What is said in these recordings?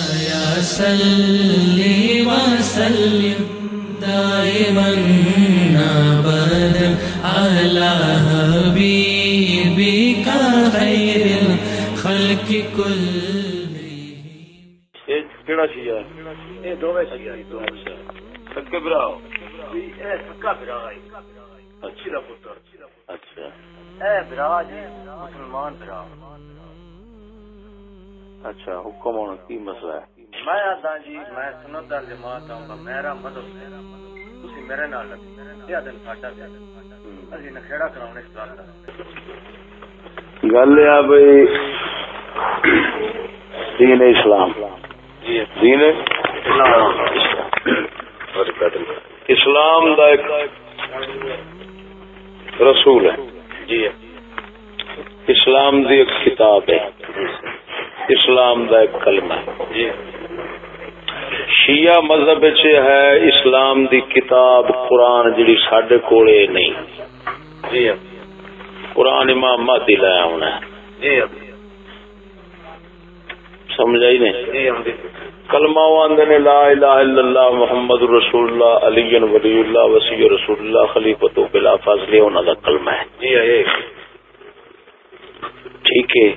مولایا صلی وسلم دائما ابدا علی حبیبک خیر الخلق کلہم. یہ کیڑا شیعہ یہ دوویں شیعہ سکے براؤ جی اے سکا برا ہے اچھی دا پتر. اچھا اے برا جی مسلمان برا. اچھا حکم ہونا کی مسئلہ ہے؟ میں آتا جی میں سنت دار جماعت آؤں گا میرا مذہب تسی میرے نال لگ یہ دن ساڈا دے اسی نخیڑا کراونے اس گل دا. گل ہے بھائی دین اسلام دین اسلام دا ایک رسول ہے جی اسلام دی ایک کتاب ہے اسلام دا ایک کلمہ ہے. جی شیعہ مذہب ہے اسلام دی کتاب قرآن جڑی ساڈے کولے نہیں. جی قرآن امام مہدی لایا ہونا ہے. جی سمجھائی نہیں؟ جی کلمہ آندے نے لا الہ الا اللہ محمد رسول اللہ علی ولی اللہ وصی رسول اللہ خلیفۃ بلا فاصلہ انہاں دا کلمہ ہے. جی ٹھیک ہے.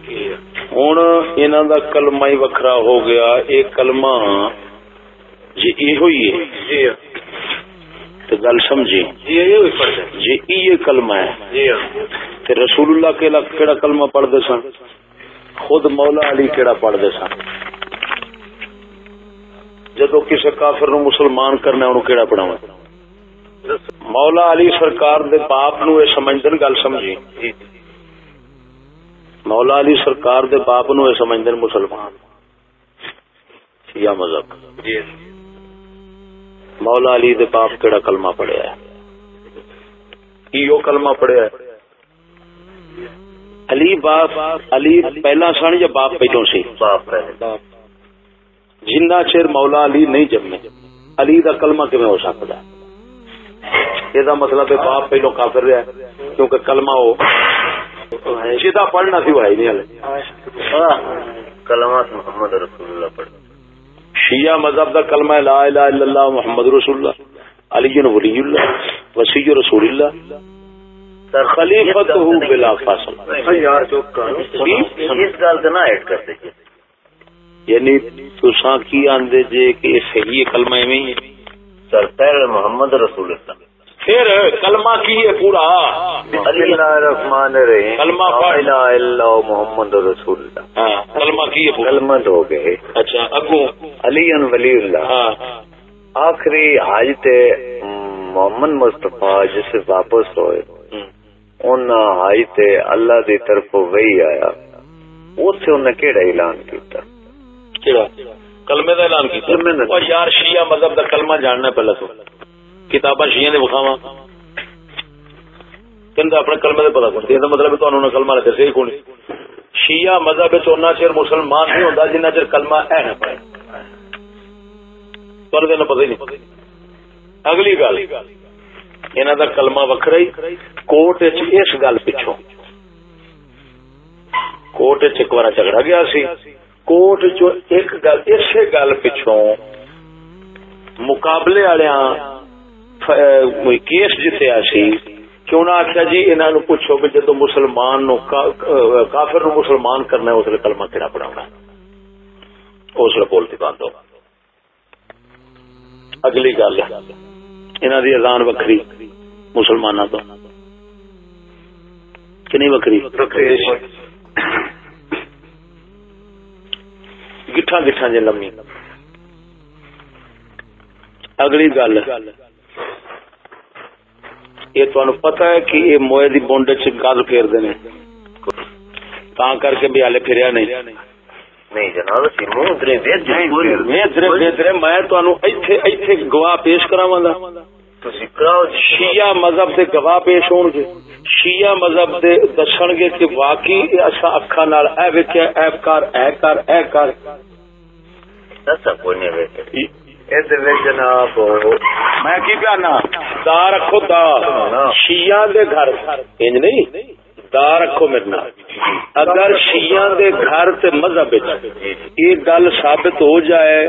ہن انہاں دا کلمہ ہی وکھرا ہو گیا. ایک کلمہ جی ایہو ہی ہے. جی تو گل سمجھی جی یہ پڑھ دے جی یہ کلمہ ہے. جی تے رسول اللہ کیڑا کلمہ پڑھ دے سن؟ خود مولا علی کیڑا پڑھ دے سن؟ جدو کسی کافر نو مسلمان کرنا انہوں کیڑا پڑھاواں؟ مولا علی سرکار دے باپ نو اے سمجھدن. گل سمجھی؟ مولا علی سرکار دے باپ نو اے سمجھدن مسلمان شیعہ مذہب. جی مولا علی دے باپ کیڑا کلمہ پڑھیا ہے؟ ایو کلمہ پڑھیا ہے. علی باپ علی پہلا سن یا باپ پہلوں سی؟ باپ پہلے. جنہ چیر مولا علی نہیں جمے علی دا کلمہ کیویں ہو سکتا ہے؟ یہ مطلب ہے باپ پہلو کافر رہا ہے کیونکہ کلمہ ہو جدا پڑھنا سی وہ ہے نہیں. کلمات محمد رسول اللہ پڑھ. شیعہ مذہب دا کلمہ لا الہ الا اللہ محمد رسول اللہ علی ولی اللہ وصی رسول اللہ خلیفۃ بلا فاصلہ. یار جو اس گل تے نہ ایڈ کر دے یعنی تساں کی آندے جے کہ صحیح کلمہ ایویں ہی ہے سر پہلے محمد رسول اللہ پھر کلمہ کی ہے پورا بسم اللہ الرحمن الرحیم کلمہ لا الہ الا اللہ محمد رسول اللہ. ہاں کلمہ کی ہے پورا. کلمت ہو گئے. اچھا اگوں علی ولی اللہ. ہاں آخری حج تے محمد مصطفیٰ جسے واپس ہوئے ان حج تے اللہ دی طرف وہی آیا اسے انہیں کیڑا اعلان کیتا؟ کیڑا کلمے دا اعلان کیتا؟ اور یار شیعہ مذہب دا کلمہ جاننا پہلا تو کتاباں شیعہ نے وکھاواں کہندا اپنے کلمے دا پتہ کون. یہ مطلب تانوں نے کلمہ دسیا ہی کوئی. شیعہ مذہب وچ اوناں چیر مسلمان نہیں ہوندا جنہ چیر کلمہ اے نہ پڑھے. تانوں تے پتہ ہی نہیں. اگلی گل انہاں دا کلمہ وکھرا ہی. کوٹ وچ اس گل پچھوں کوٹ وچ ایک بار جھگڑا گیا سی. کوٹ چو ایک گل اسی گل پچھوں مقابلے والیاں کیس جتیا سی کہ انہاں آخیا جی انہاں نو پوچھو کہ جدو مسلمان نو کافر نو مسلمان کرنا ہے اس لیے کلمہ کیڑا پڑھاونا ہے. اس لیے بولتی بند ہو. اگلی گل انہاں دی اذان وکھری مسلماناں تو کہ نہیں وکھری؟ گٹھا گٹھا جی لمبی. اگلی گل یہ تمہیں پتا ہے کہ یہ موئے دی بونڈ چ گل پھیر دے تا کر کے بھی ہالے پھریا نہیں جناب. میں گواہ پیش کراواں گا. شیعہ مذہب دے گواہ پیش ہون گے. شیعہ مذہب دے دسن گے کہ واقعی اسا اکھاں نال اے ویکھیا اے کر اے کر اے کر. دسا کوئی نہیں ویکھیا جناب. میں کی کہنا دا رکھو دا شیعہ دے گھر انج نہیں دا رکھو میرے نال. اگر شیعہ دے گھر تے مذہب یہ گل ثابت ہو جائے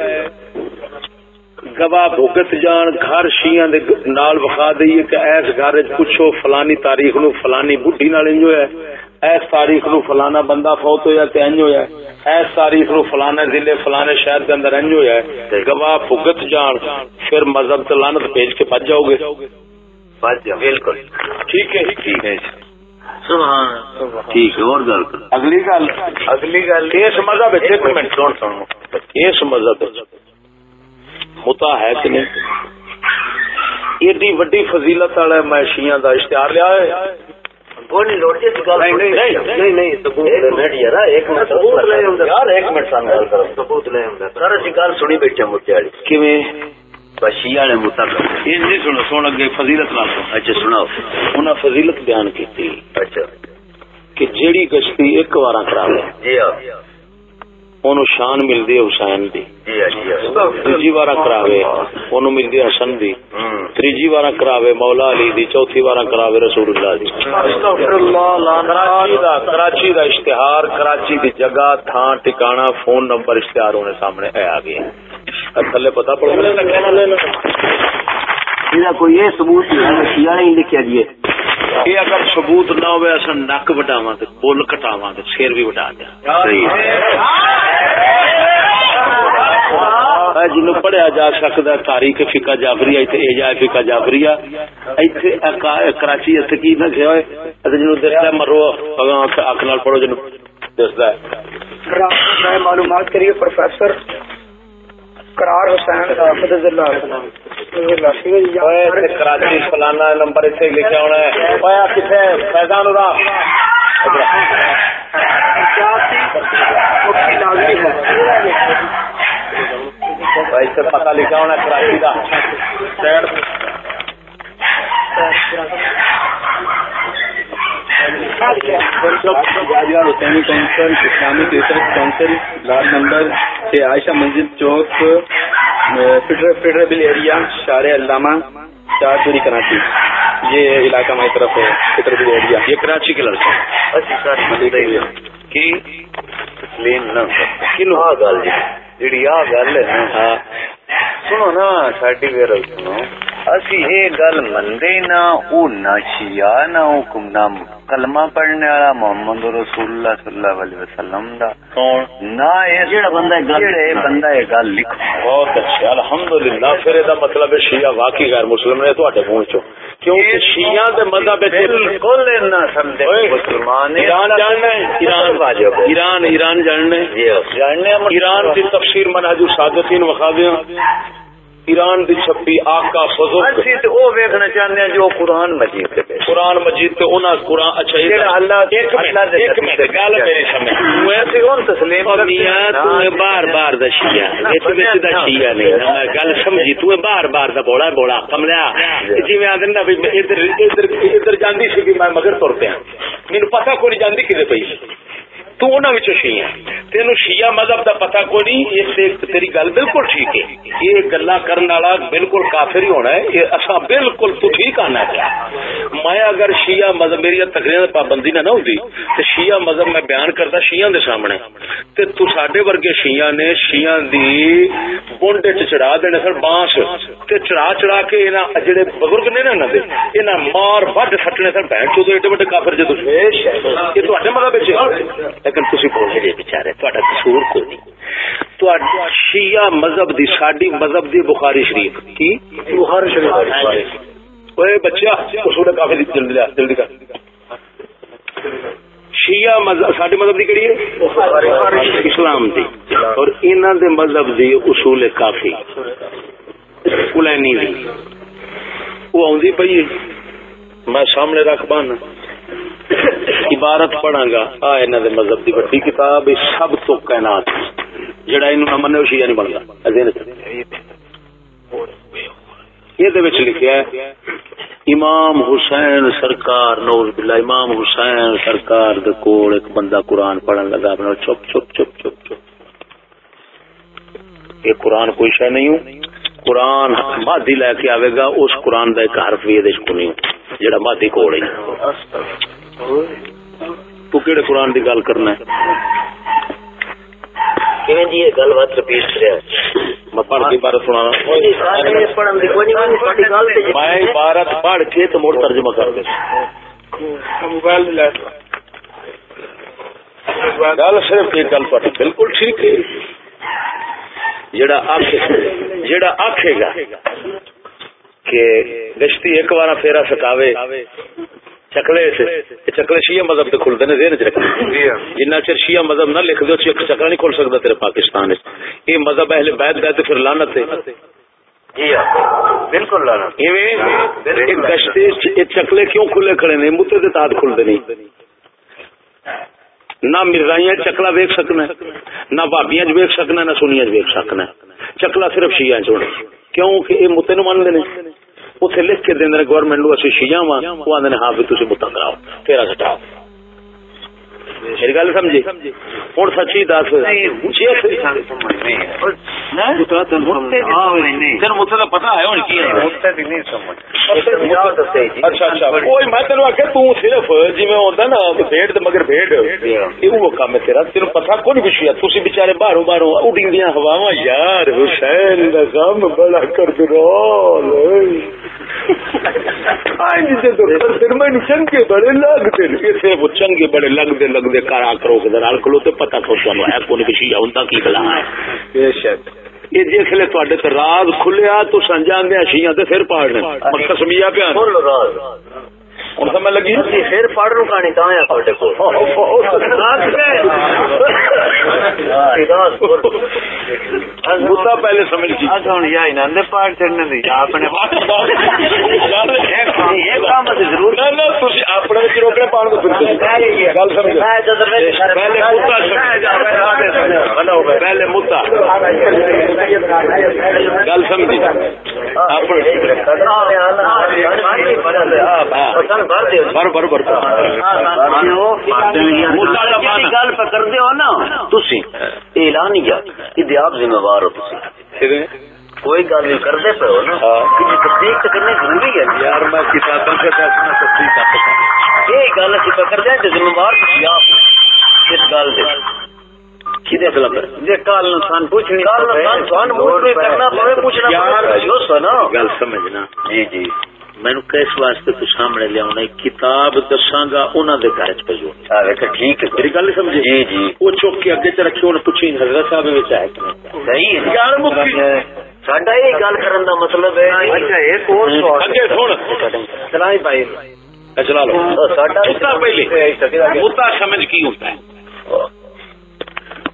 گواہ بھگت جان گھر شیعہ دے نال وکھا دئیے کہ ایس گھر پوچھو فلانی تاریخ نو فلانی بڈھی نال انج ہویا ایس تاریخ نو فلانا بندہ فوت ہویا تے انج ہویا ایس تاریخ نو فلانے ضلع فلانے شہر دے اندر انج ہویا گواہ بھگت جان پھر مذہب تے لعنت بھیج کے بچ جاؤ گے. بالکل ٹھیک ہے سبحان ٹھیک ہے. اور اگلی گل اس مذہب ایک منٹ سن اس مذہب متا ہے کہ نہیں ایڈی وڈی فضیلت والا میں شیعہ دا اشتہار لیا ہے فضیلت بیان کی کہ جیڑی گشتی ایک بار کرا اونوں شان ملدی حسین دی دوجی بار کراوے اونوں ملدی حسن دی تیجی بار کراوے مولا علی دی چوتھی بار کراوے رسول اللہ دی. کراچی دا اشتہار کراچی دی جگہ تھان ٹھکانہ فون نمبر اشتہار ہونے سامنے آ گئے تھلے پتہ پڑ گیا کوئی یہ ثبوت نہیں لکھا جی یہ اگر ثبوت نہ ہوئے اصا نک وٹاواں تے بول کٹاواں تے سر بھی وٹا دیا. جنو پڑھیا جا سکتا تاریخ فقہ جعفریہ اتنے اجاء فقہ جعفریہ اتنے کراچی اتنے کی نہ کیا جنو دستا مرو اک نال پڑھو جنو دستا ہے. معلومات کریے پروفیسر قرار حسین کراچی فلانا نمبر اتنے لکھا ہونا ہے کتنے فیضان پتا لکھا ہونا کراچی کا Husaini council Islamic research council لارڈ نمبر عائشہ مسجد چوک فیڈربل ایریا شارع علامہ چار چوری کراچی. یہ علاقہ ہماری طرف ہے فیڈربل ایریا. یہ کراچی کے لڑکے سنو نا ساڈی گل سنو اسی یہ گل مندے نہ او نہ شیعہ نہ حکم نہ کلمہ پڑھنے والا محمد رسول اللہ صلی اللہ علیہ وسلم دا نہ جڑا بندہ یہ گل لکھو. بہت اچھا الحمدللہ. پھر یہ مطلب ہے شیعہ واقعی غیر مسلم نے تواڈے منہ چوں کیونکہ شیعہ دے مذہب بالکل نہ سمجھے مسلمان ایران جاننا ہے ایران جاننا ہے ایران دی تفسیر منہج الصادقین وکھا دیاں ایران دی چھپی آقا فضل اسی تے او ویکھنا چاہندے ہیں جو قرآن مجید تے قرآن مجید تے انہاں قرآن اچھا اللہ ایک منٹ گل میری سمجھ میں تے اون تسلیم میاں تو بار دا شیعہ وچ دا شیعہ نہیں میں گل سمجھی تو بار دا بوڑا کملیا جویں آندے نا ادھر جاندی سی میں مگر تر پیا مینوں پتہ کوئی نہیں جاندی کدے پئی تو انہاں وچوں شیعہ تینوں شیعہ مذہب دا پتہ کوئی نہیں. اس تیری گل بالکل ٹھیک ہے یہ گلاں کرن والا بالکل کافر ہی ہونا ہے یہ اساں بالکل تو ٹھیک آنا ہے. میں اگر شیعہ مذہب میری تقریریں پابندی نہ ہوندی تے شیعہ مذہب میں بیان کردا شیعہ دے سامنے تے تو ساڈے ورگے شیعہ نے شیعہ دی بونڈے چ چڑھا دینے سر بانس تے چڑھا کے انہاں جڑے بزرگ نے نا انہاں دے انہاں مار وڈ سٹنے سر بہن چودے ایڈے وڈے کافر جے تسی یہ تواڈے مذہب وچ لیکن تسی بول رہے بیچارے تہاڈا قصور کوئی نہیں. تہاڈا شیعہ مذہب دی ساڈی مذہب دی بخاری شریف کی بخاری شریف اوے بچہ اصول کافی جلدی کر شیعہ مذہب ساڈے مذہب دی کیڑی ہے اسلام دی اور انہاں دے مذہب دی اصول کافی کلینی دی وہ اوندی پئی میں سامنے رکھ بن عبارت پڑھاں گا انہاں دے مذہب دی بڑی کتاب سب تو کائنات جڑا انہوں نہ منے شیعہ نہیں بندا یہ دے وچ لکھیا ہے امام حسین سرکار نعوذ باللہ امام حسین سرکار دے کول ایک بندہ قرآن پڑھن لگا اپنا چپ یہ قرآن کوئی شے نہیں ہوں قرآن مادی لے کے آئے گا اس قرآن دا ایک حرف بھی یہ کو نہیں جڑا مادی کول ہے تو کہڑے قرآن کی گل کرنا ہے جی یہ گل بات رپیٹ کریا میں پڑھ کے عبارت سنانا میں عبارت پڑھ کے تو موڑ ترجمہ کر دے گل صرف ایک گل پڑھ بالکل ٹھیک ہے جڑا آکھے گا کہ گشتی ایک بار پھیرا سکاوے چکلے سے چکلے شیعہ مذہب سے کھلتے ہیں ذہن چ رکھنا جنہ چر شیعہ مذہب نہ لکھ دو چکلا نہیں کھل سکتا تیرے پاکستان یہ مذہب اہل بیت گئے تو پھر لعنت ہے بالکل گشتی چکلے کیوں کھلے کھڑے نے متے کے تحت کھلتے نہیں نہ مرزائیاں چکلا ویک سکنا نہ بھابیاں ویک سکنا نہ سنیاں ویک سکنا چکلا صرف شیعہ چوڑے کیوں کہ یہ متے نو مانتے ہیں اتنے لکھ کے دیں گورنمنٹ نو اسی شیعہ وا وہ آدھے ہاں بھی تھی متا کراؤ تیرا سٹاؤ میری گل سمجھی ہوں سچی دس متے کا پتا ہے اچھا اچھا کوئی میں تینوں آخیا صرف جی ہوتا نا بھیڑ مگر بھیڑ یہ کام ہے تیرا تین پتا کون کچھ ہے تھی بچارے باہروں باہروں اڈیاں ہواواں یار حسین کا کام بڑا کرترول چنگے بڑے لگتے چنگے بڑے لگتے لگتے کرا کرو رل کلو تو پتا کون ہے کون کچھ ہوں کی بلا ہے بے شک یہ جسے تے راز کھلیا تو سنجانے شیئں تے پھر پاڑنے قسمیا پیا ہوں سمجھ لگی پھر پڑھ لو کہانی متا پہلے سمجھ کی پاٹ چڑھنے اپنے روکنے پان کو پہلے متا گل سمجھی گل پکڑتے ہو نا تھی اعلانیہ آپ ذمہ وار ہو کوئی گل نہیں کرتے پے ہو نا تصدیق تو کرنی ضروری ہے یار میں کتابوں سے تصدیق یہ گل اچھی پکڑتے ہیں ذمہ وار آپ اس گل گل سمجھنا جی جی مینو کس واسطے تو سامنے لیا کتاب دساگا انہوں نے گھر پی ٹھیک ہے میری گل سمجھے جی جی وہ چوک کے اگے چ رکھی انہیں پوچھی حضرت صاحب ہے صحیح ساڈا یہ گل کرن دا مطلب ہے چلائی بھائی چلا لو پہلے متا سمجھ کی ہوتا ہے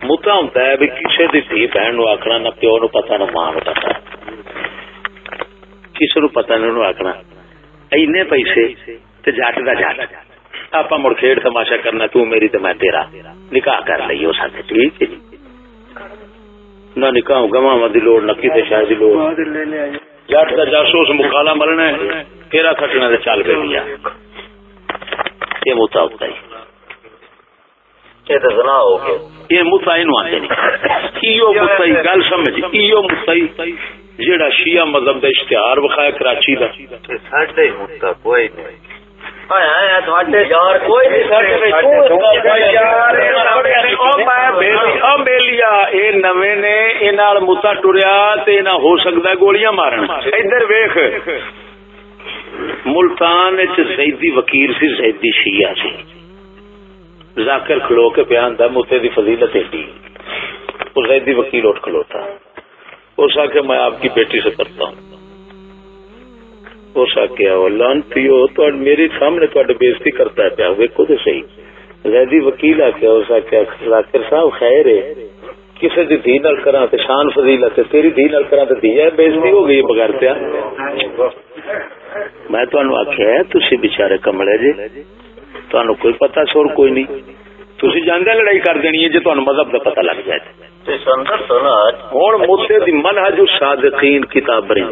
متا ہوتا ہے بھی کسی کی دھی بہن نو آخنا نہ پیو نو پتا نہ ماں نو پتا کسی نو پتا نہیں آخنا اینے پیسے تے جٹ دا جٹ آپ مڑ کھیڑ تماشا کرنا تو میری تے میں تیرا نکاح کر لئی ہو سکے ٹھیک ہے جی نہ نکاح گواہ دی لوڑ نہ کسی شاید دی لوڑ جٹ دا جاسوس مکالا ملنا ہے تیرا کھٹنا تے چل پہ لیا یہ متا ہوتا ہے یہ متائی نو آتے نہیں متائی گل سمجھ متائی جیڑا شیعہ مذہب دا اشتہار وکھایا کراچی دا کوئی نہیں نویں نے متا ٹریا ہو سکتا گولیاں مارن ادھر ویخ ملتان زیدی وکیل سی زیدی شیعہ سی ذاکر کھلو کے بیان دا متے دی فضیلت ایڈی وہ زیدی وکیل اٹھ کھلوتا اس آخر میں آپ کی بیٹی سے کرتا ہوں اس آخیا لانتی ہو تو میری سامنے تھوڑے بےزتی کرتا ہے پیا ویکو تو صحیح زیدی وکیل آخیا اس آخیا ذاکر صاحب خیر ہے کسی دی دھی نال کراں تے شان فضیلت ہے تیری دھی نال کراں تے دھی ہے بےزتی ہو گئی بغیر پیا میں تانوں آخیا تسی بیچارے کملے جی تانوں کوئی پتہ سور کوئی نہیں تسی جانتے لڑائی کر دینی ہے جی تانوں مذہب دا پتہ لگ جائے ہوں مدے دی منہج الصادقین کتاب بری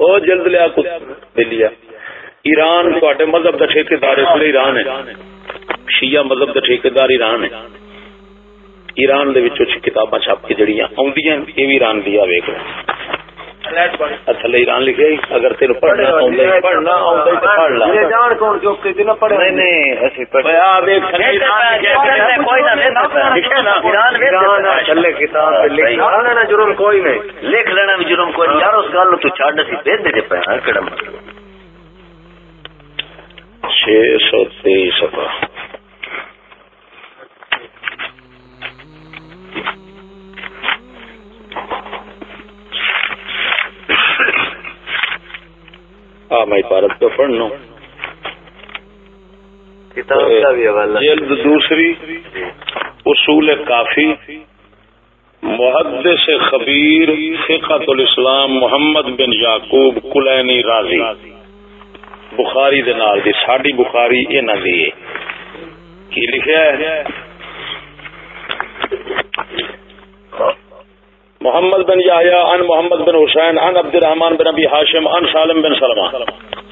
او جلد لیا کچھ لیا ایران تواڈے مذہب دا ٹھیکیدار ایران ہے شیعہ مذہب دا ٹھیکیدار ایران ہے ایران دے وچوں کتاباں چھپ کے جڑیاں اوندیاں اے وی ایران دی آ ویکھ تھلے ایران لکھے اگر تین پڑھنا پڑھنا پڑھ لا جرم کوئی نہیں لکھ لینا بھی جرم کوئی نہیں یار اس گل تو چڈ سی دے پہ کہڑا مطلب 623 صفحہ میں عبارت پہ پڑھنا کتاب کا بھی حوالہ جلد دوسری اصول کافی محدث خبیر فقہ الاسلام محمد بن یعقوب کلینی رازی بخاری دے نال دی ساڈی بخاری انہاں دی ہے کی لکھیا ہے محمد بن یحییٰ عن محمد بن حسین عن عبد الرحمن بن ابی ہاشم عن سالم بن سلمہ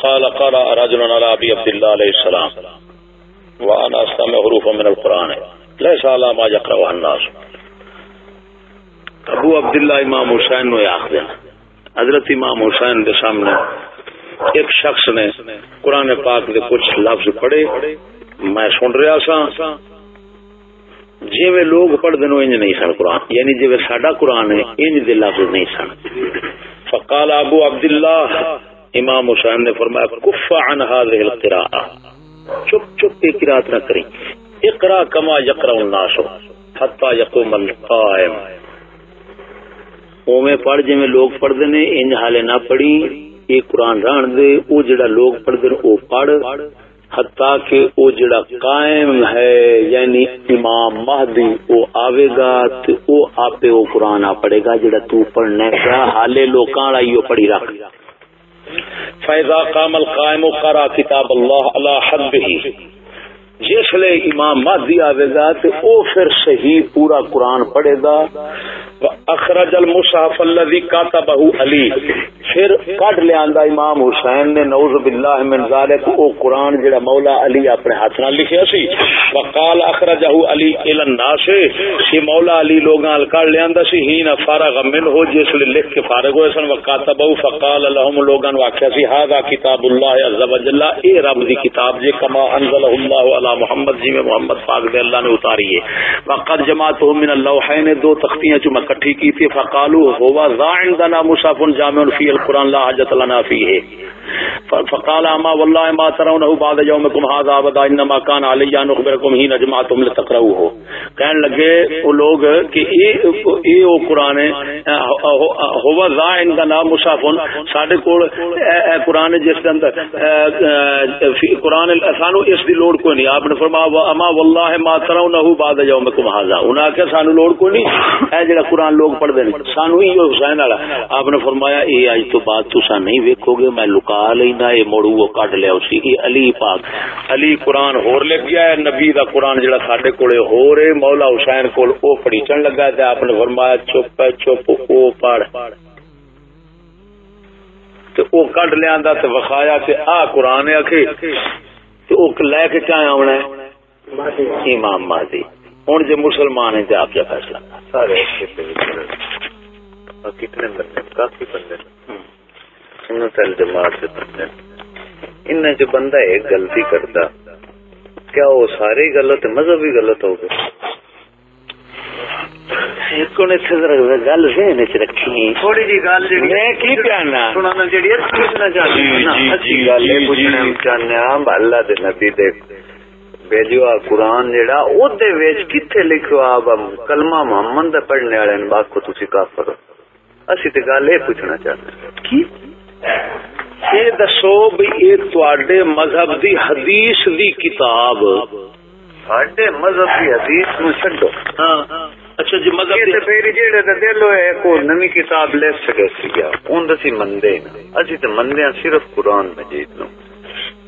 قال قرأ رجل على ابی عبد الله علیہ السلام وانا استمع حروفا من القرآن ليس على ما يقرأه الناس. ابو عبداللہ امام حسین نو آخدے حضرت امام حسین دے سامنے ایک شخص نے قرآن پاک دے کچھ لفظ پڑھے میں سن رہا سا جی میں لوگ پڑھ دنو انج نہیں سن قرآن یعنی جی میں ساڈا قرآن ہے انج دے لفظ نہیں سن. فقال ابو عبداللہ امام حسین نے فرمایا کف عن هذه القراءة چپ چپ کی قرات نہ کریں اقرا کما یقرأ الناس حتى يقوم القائم اوویں پڑھ جی میں لوگ پڑھ دے نے انج حالے نہ پڑھی یہ قرآن رہن دے او جڑا لوگ پڑھ دے او پڑھ حتیٰ کہ او جڑا قائم ہے یعنی امام مہدی او آوے گا تے او آپے او قرآن آ پڑھے گا جڑا تو پڑھنے کا حالے لوکاں لائیو پڑھی رکھ. فَإِذَا قَامَ الْقَائِمُ قَرَأَ كِتَابَ اللَّهِ عَلَى حَدِّهِ جس لے امام مہدی آوے گا تے او پھر صحیح پورا قرآن پڑھے گا. اخرج المصحف الذي كتبه علی پھر کٹ لے آندا امام حسین نے نعوذ باللہ من ذالک او قرآن جڑا مولا علی اپنے ہاتھ نال لکھیا سی. وقال اخرجه علی الى الناس سی مولا علی لوگاں کٹ لے آندا سی ہی نہ فارغ منه جس لے لکھ کے فارغ ہوئے سن. وکتبه فقال لهم لوگاں واقعہ سی هذا کتاب اللہ عز وجل اے رب دی کتاب جے کما انزل اللہ علی محمد جی میں محمد پاک دے اللہ نے اتاری ہے. وقد جمعته من اللوحین دو تختیاں چ اکٹھی کی تھی. فقالوا هو ذا عندنا مصحف جامع فی القرآن لا حاجت لنا فیہ. فقال اما والله ما ترونه بعد يومكم هذا ابدا انما كان علي ان اخبركم حين جمعتم لتقرؤوه. کہنے لگے وہ لوگ کہ یہ وہ قرآن هو ذا عندنا مصحف ساڈے کول اے قرآن جس دے اندر قرآن سانو اس دی لوڑ کوئی نہیں. آپ نے فرمایا اما والله ما ترونه بعد يومكم هذا انہاں کہ سانو لوڑ کوئی نہیں اے جڑا قرآن لوگ پڑھ دے سانو ہی حسین والا. آپ نے فرمایا یہ اج تو بعد تساں نہیں ویکھو گے میں لکا لینا یہ موڑو وہ کٹ لیا اسی یہ علی پاک علی قرآن ہور لگ گیا ہے نبی دا قرآن جڑا ساڈے کولے ہور ہے مولا حسین کول او پڑھیچن لگا تے آپ نے فرمایا چپ چپ او پڑھ تے او کٹ لیاندا تے وخایا تے آ قرآن ہے کہ تے او لے کے چاہے آونا ہے امام مہدی. ہن جے مسلمان ہیں تے آپ کا فیصلہ سارے کتنے بندے کافی بندے سنت جماعت سے بندے ان جو بندہ ایک غلطی کرتا کیا وہ سارے غلط مذہب بھی غلط ہو گئے. گل ذہن چ رکھی تھوڑی جی گل میں کی پیانا سنانا جڑی پوچھنا چاہتی گل یہ پوچھنا چاہنے اللہ دے نبی دے بھیجوا قرآن جڑا او دے وچ کتھے لکھوا کلمہ محمد دا پڑھنے والے نے باقو تسی کافر ہو. اسی تے گل یہ پوچھنا چاہتے کی یہ دسو بھی یہ تواڈے مذہب دی حدیث دی کتاب ساڈے مذہب دی حدیث نو چھڈو. ہاں اچھا جی مذہب تے پھر جڑے تے دل ہوئے کو نویں کتاب لے سکے سی گیا اون دسی مندے نا اسی تے مندے ہاں صرف قرآن مجید نو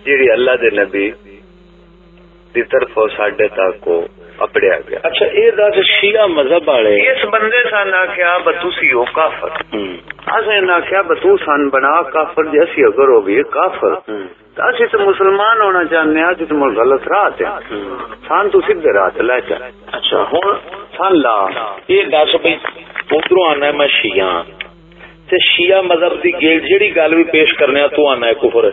جیڑی اللہ دے نبی دی طرف ساڈے تک کو اپڑیا گیا. اچھا یہ دس شیعہ مذہب والے اس بندے سان آخیا بتوسی ہو کافر اصل آخیا بتو سان بنا کافر جی اسی اگر ہو گئی کافر اسی تو مسلمان ہونا چاہتے ہیں تو غلط راہ تے سان تو سیدھے راہ لے چل. اچھا ہوں سان لا یہ دس بھائی ادھر آنا میں شیعہ تے شیعہ مذہب دی جیڑی گل بھی پیش کرنے تو آنا ہے کفر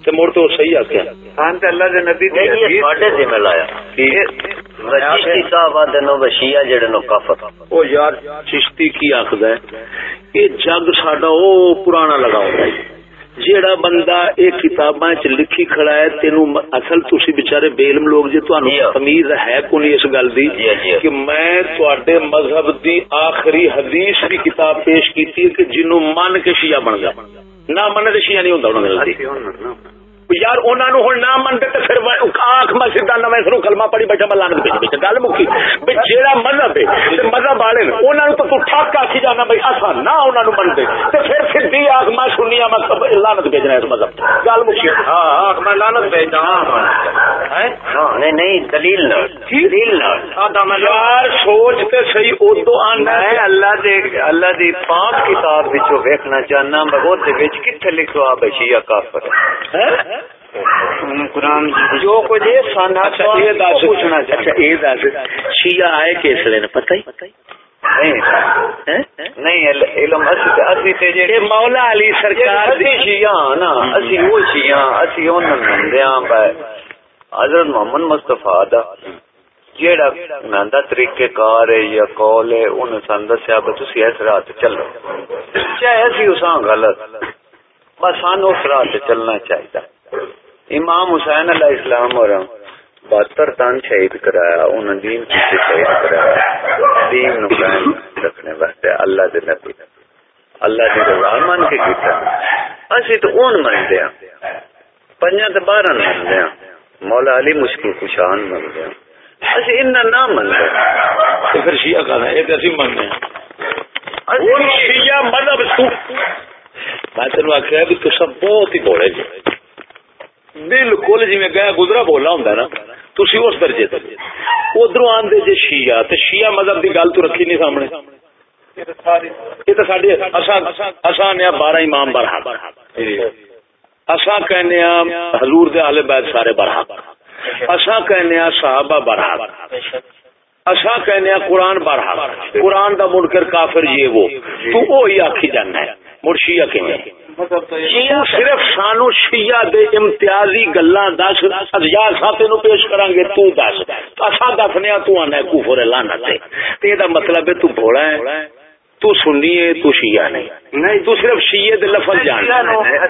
تے مڑ تو صحیح آکھیا ہاں تے اللہ دے نبی دے ساڈے ذمہ لایا چشتی صاحب دے نو شیعہ جڑے نو کافر او یار چشتی کی آکھدا ہے یہ جگ ساڈا او پرانا لگاوندا ہے جیڑا بندہ ایک کتاباں وچ لکھی کھڑا ہے تینوں اصل تسی بیچارے بے علم لوگ جے تانوں تمیز ہے کوئی اس گل دی کہ میں تواڈے مذہب دی آخری حدیث دی کتاب پیش کیتی ہے کہ جنوں من کے شیعہ بن گیا نہ من تے شیعہ نہیں ہوندا انہاں دے یار انہوں نے ہوں نہ منتے تو پھر آنکھ میں سیدھا نہ میں کلمہ پڑھی بیٹھا میں لعنت بھیج بیٹھا گل مکی بھائی جیڑا مذہب ہے مذہب والے انہوں نے تو ٹھاک آخی جانا بھائی اصا نہ انہوں نے منتے تو پھر سیدھی آنکھ میں سنیا میں لعنت بھیجنا اس مذہب گل مکی ہاں آنکھ میں لعنت بھیجنا نہیں دلیل نہ یار سوچتے صحیح ادو آنا میں اللہ دی پاک کتاب وچوں ویکھنا چاہنا بہت کتنے لکھو آپ شیعہ کافر قرآن جو کچھ پوچھنا چاہتا شیعہ آئے کس لیے پتہ ہی نہیں علم اسی مولا علی سرکار شیعہ نا اسی وہ شیعہ اسی انہوں منگدیاں حضرت محمد مصطفیٰ دا جیڑا ناندا طریقے کار ہے یا قول ہے انہوں سن دسیا تسی اس راہ تے چلو چاہے اسی اساں غلط بس سانو اس راہ تے چلنا چاہیے امام حسین علیہ السلام اور 72 تن شہید کرایا انہوں دین کی شہید کرایا دین نو قائم رکھنے واسطے اللہ دے نبی اللہ دی رضا مان کے کیتا اسی تو اون منتے ہیں 5 تے 12 منتے ہیں مولا علی مشکل کشان منتے ہیں اسی انہاں نہ منتے تو پھر شیعہ کہنا ہے کہ اسی مننے ہیں شیعہ مذہب تو میں تینوں آخیا بھی تو سب بہت ہی بولے جی بالکل جی میں گیا گزرا بولا ہوں نا تھی اس درجے تک ادھر آدھے جی شیعہ تو شیعہ مذہب کی گل تو رکھی نہیں سامنے یہ تو ساڈے اساں نے 12 امام برحق اساں کہنے حضور دے اہل بیت سارے برحق اساں کہنے صحابہ برحق اساں کہنے قرآن برحق قرآن دا منکر کافر یہ وہ تو وہی آکھی جانا ہے مڑ شیعہ کہیں صرف سانو شیعہ دے امتیازی گلاں دس یار ساتھ نو پیش کران گے تو دس اساں دسنے تو آنا کفر لعنت تے اے دا مطلب ہے تو بھولا ہے تو سنی ہے تو شیعہ نہیں تو صرف شیعہ دے لفظ جان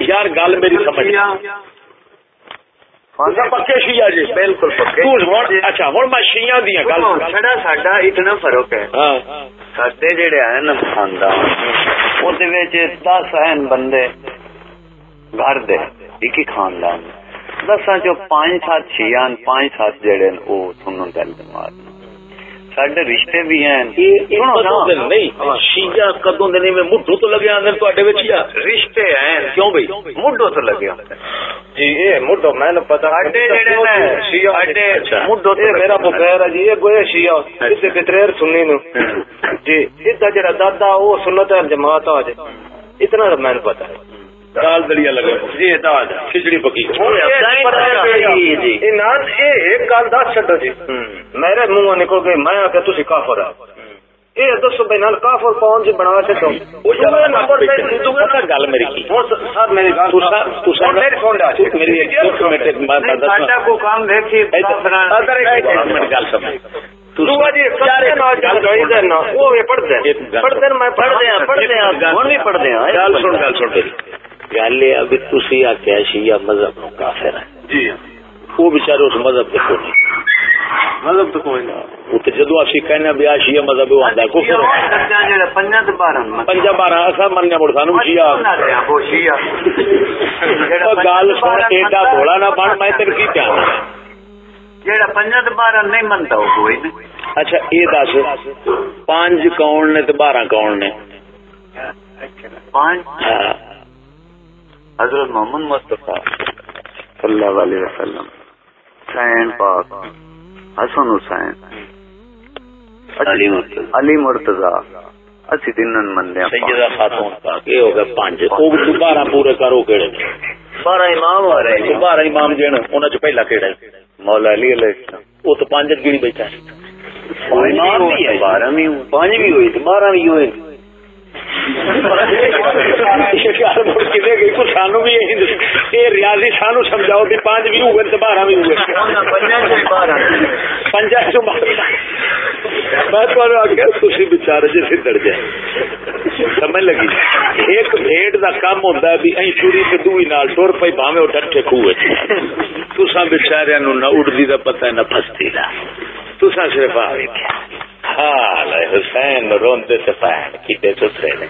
یار گل میری سمجھ پکے شیعہ جی بالکل پکے اچھا ہن میں شیعہ دی گل چھڑا ساڈا اتنا فرق ہے ساڈے جڑے ہیں نا خاندان اودے وچ 10 ہیں بندے گھر دے ایک ہی خاندان 10 چوں 5-7 شیعہ 5-7 جڑے او سنن دل دماغ ساڈے رشتے بھی ہیں نہیں شیعہ کدوں دے نہیں مڈھو تو لگے آندے تواڈے وچ یا رشتے ہیں کیوں بھئی مڈھو تو لگے جی اے مڈھو میں نہ پتہ ساڈے جڑے نے شیعہ ساڈے مڈھو تے میرا بغیر ہے جی یہ گویا شیعہ اسے کتریر سنی نو جی ادھا جڑا دادا او سنت جماعت آ جے اتنا میں نہ پتہ ہے دال دلیا لگا جی دال کھچڑی پکی ایک گل دس چڈو جی میرے منہ نکل گئی میں آ کے تھی کافر ہے یہ دسو بھائی نال کافر کون سی بنا چڈو گل میری سر میری گل یہ ابھی تھی آخیا شیعہ مذہب نو کافر ہے جی وہ بچارے اس مذہب کے کوئی نہیں مذہب تو کوئی نہیں جدو اسی کہنے بھی آ شیعہ مذہب وہ آتا ہے 5-12 اصا منیا مڑ سانو شیعہ گل سن ایڈا بولا نہ بن میں تیرے کی پیانا جیڑا 5-12 نہیں منتا وہ کوئی نہیں. اچھا یہ دس 5 کون نے تے 12 کون نے؟ 5 حضرت محمد مصطفیٰ صلی اللہ علیہ وسلم، حسین پاک، حسن حسین، علی مرتضی، اسی تینن مندے سیدہ خاتون پاک، یہ ہو گئے 5. او 12 پورے کرو کیڑے 12 امام ہو رہے ہیں. 12 امام جن انہاں چ پہلا کیڑا ہے؟ مولا علی علیہ السلام. وہ تو 5 گنی بیٹھا ہے. 12 بھی 5 بھی ہوئی 12 بھی ہوئے سانو بھی یہ ریاضی سانو سمجھاؤ بھی 5 بھی ہوئے تو 12 بھی ہوئے 5 میں بچارے جی سدڑ جائے سمجھ لگی ایک بھیڑ کا کام ہوتا ہے بھی ایں چوری سے دوئی نال ٹر پی بھاوے وہ ڈٹے خوہ تسا بچاریا نو نہ اڑتی کا پتا نہ پستی کا تسا صرف آ ویکھیا حال حسین روندے تے پین کیتے سترے نے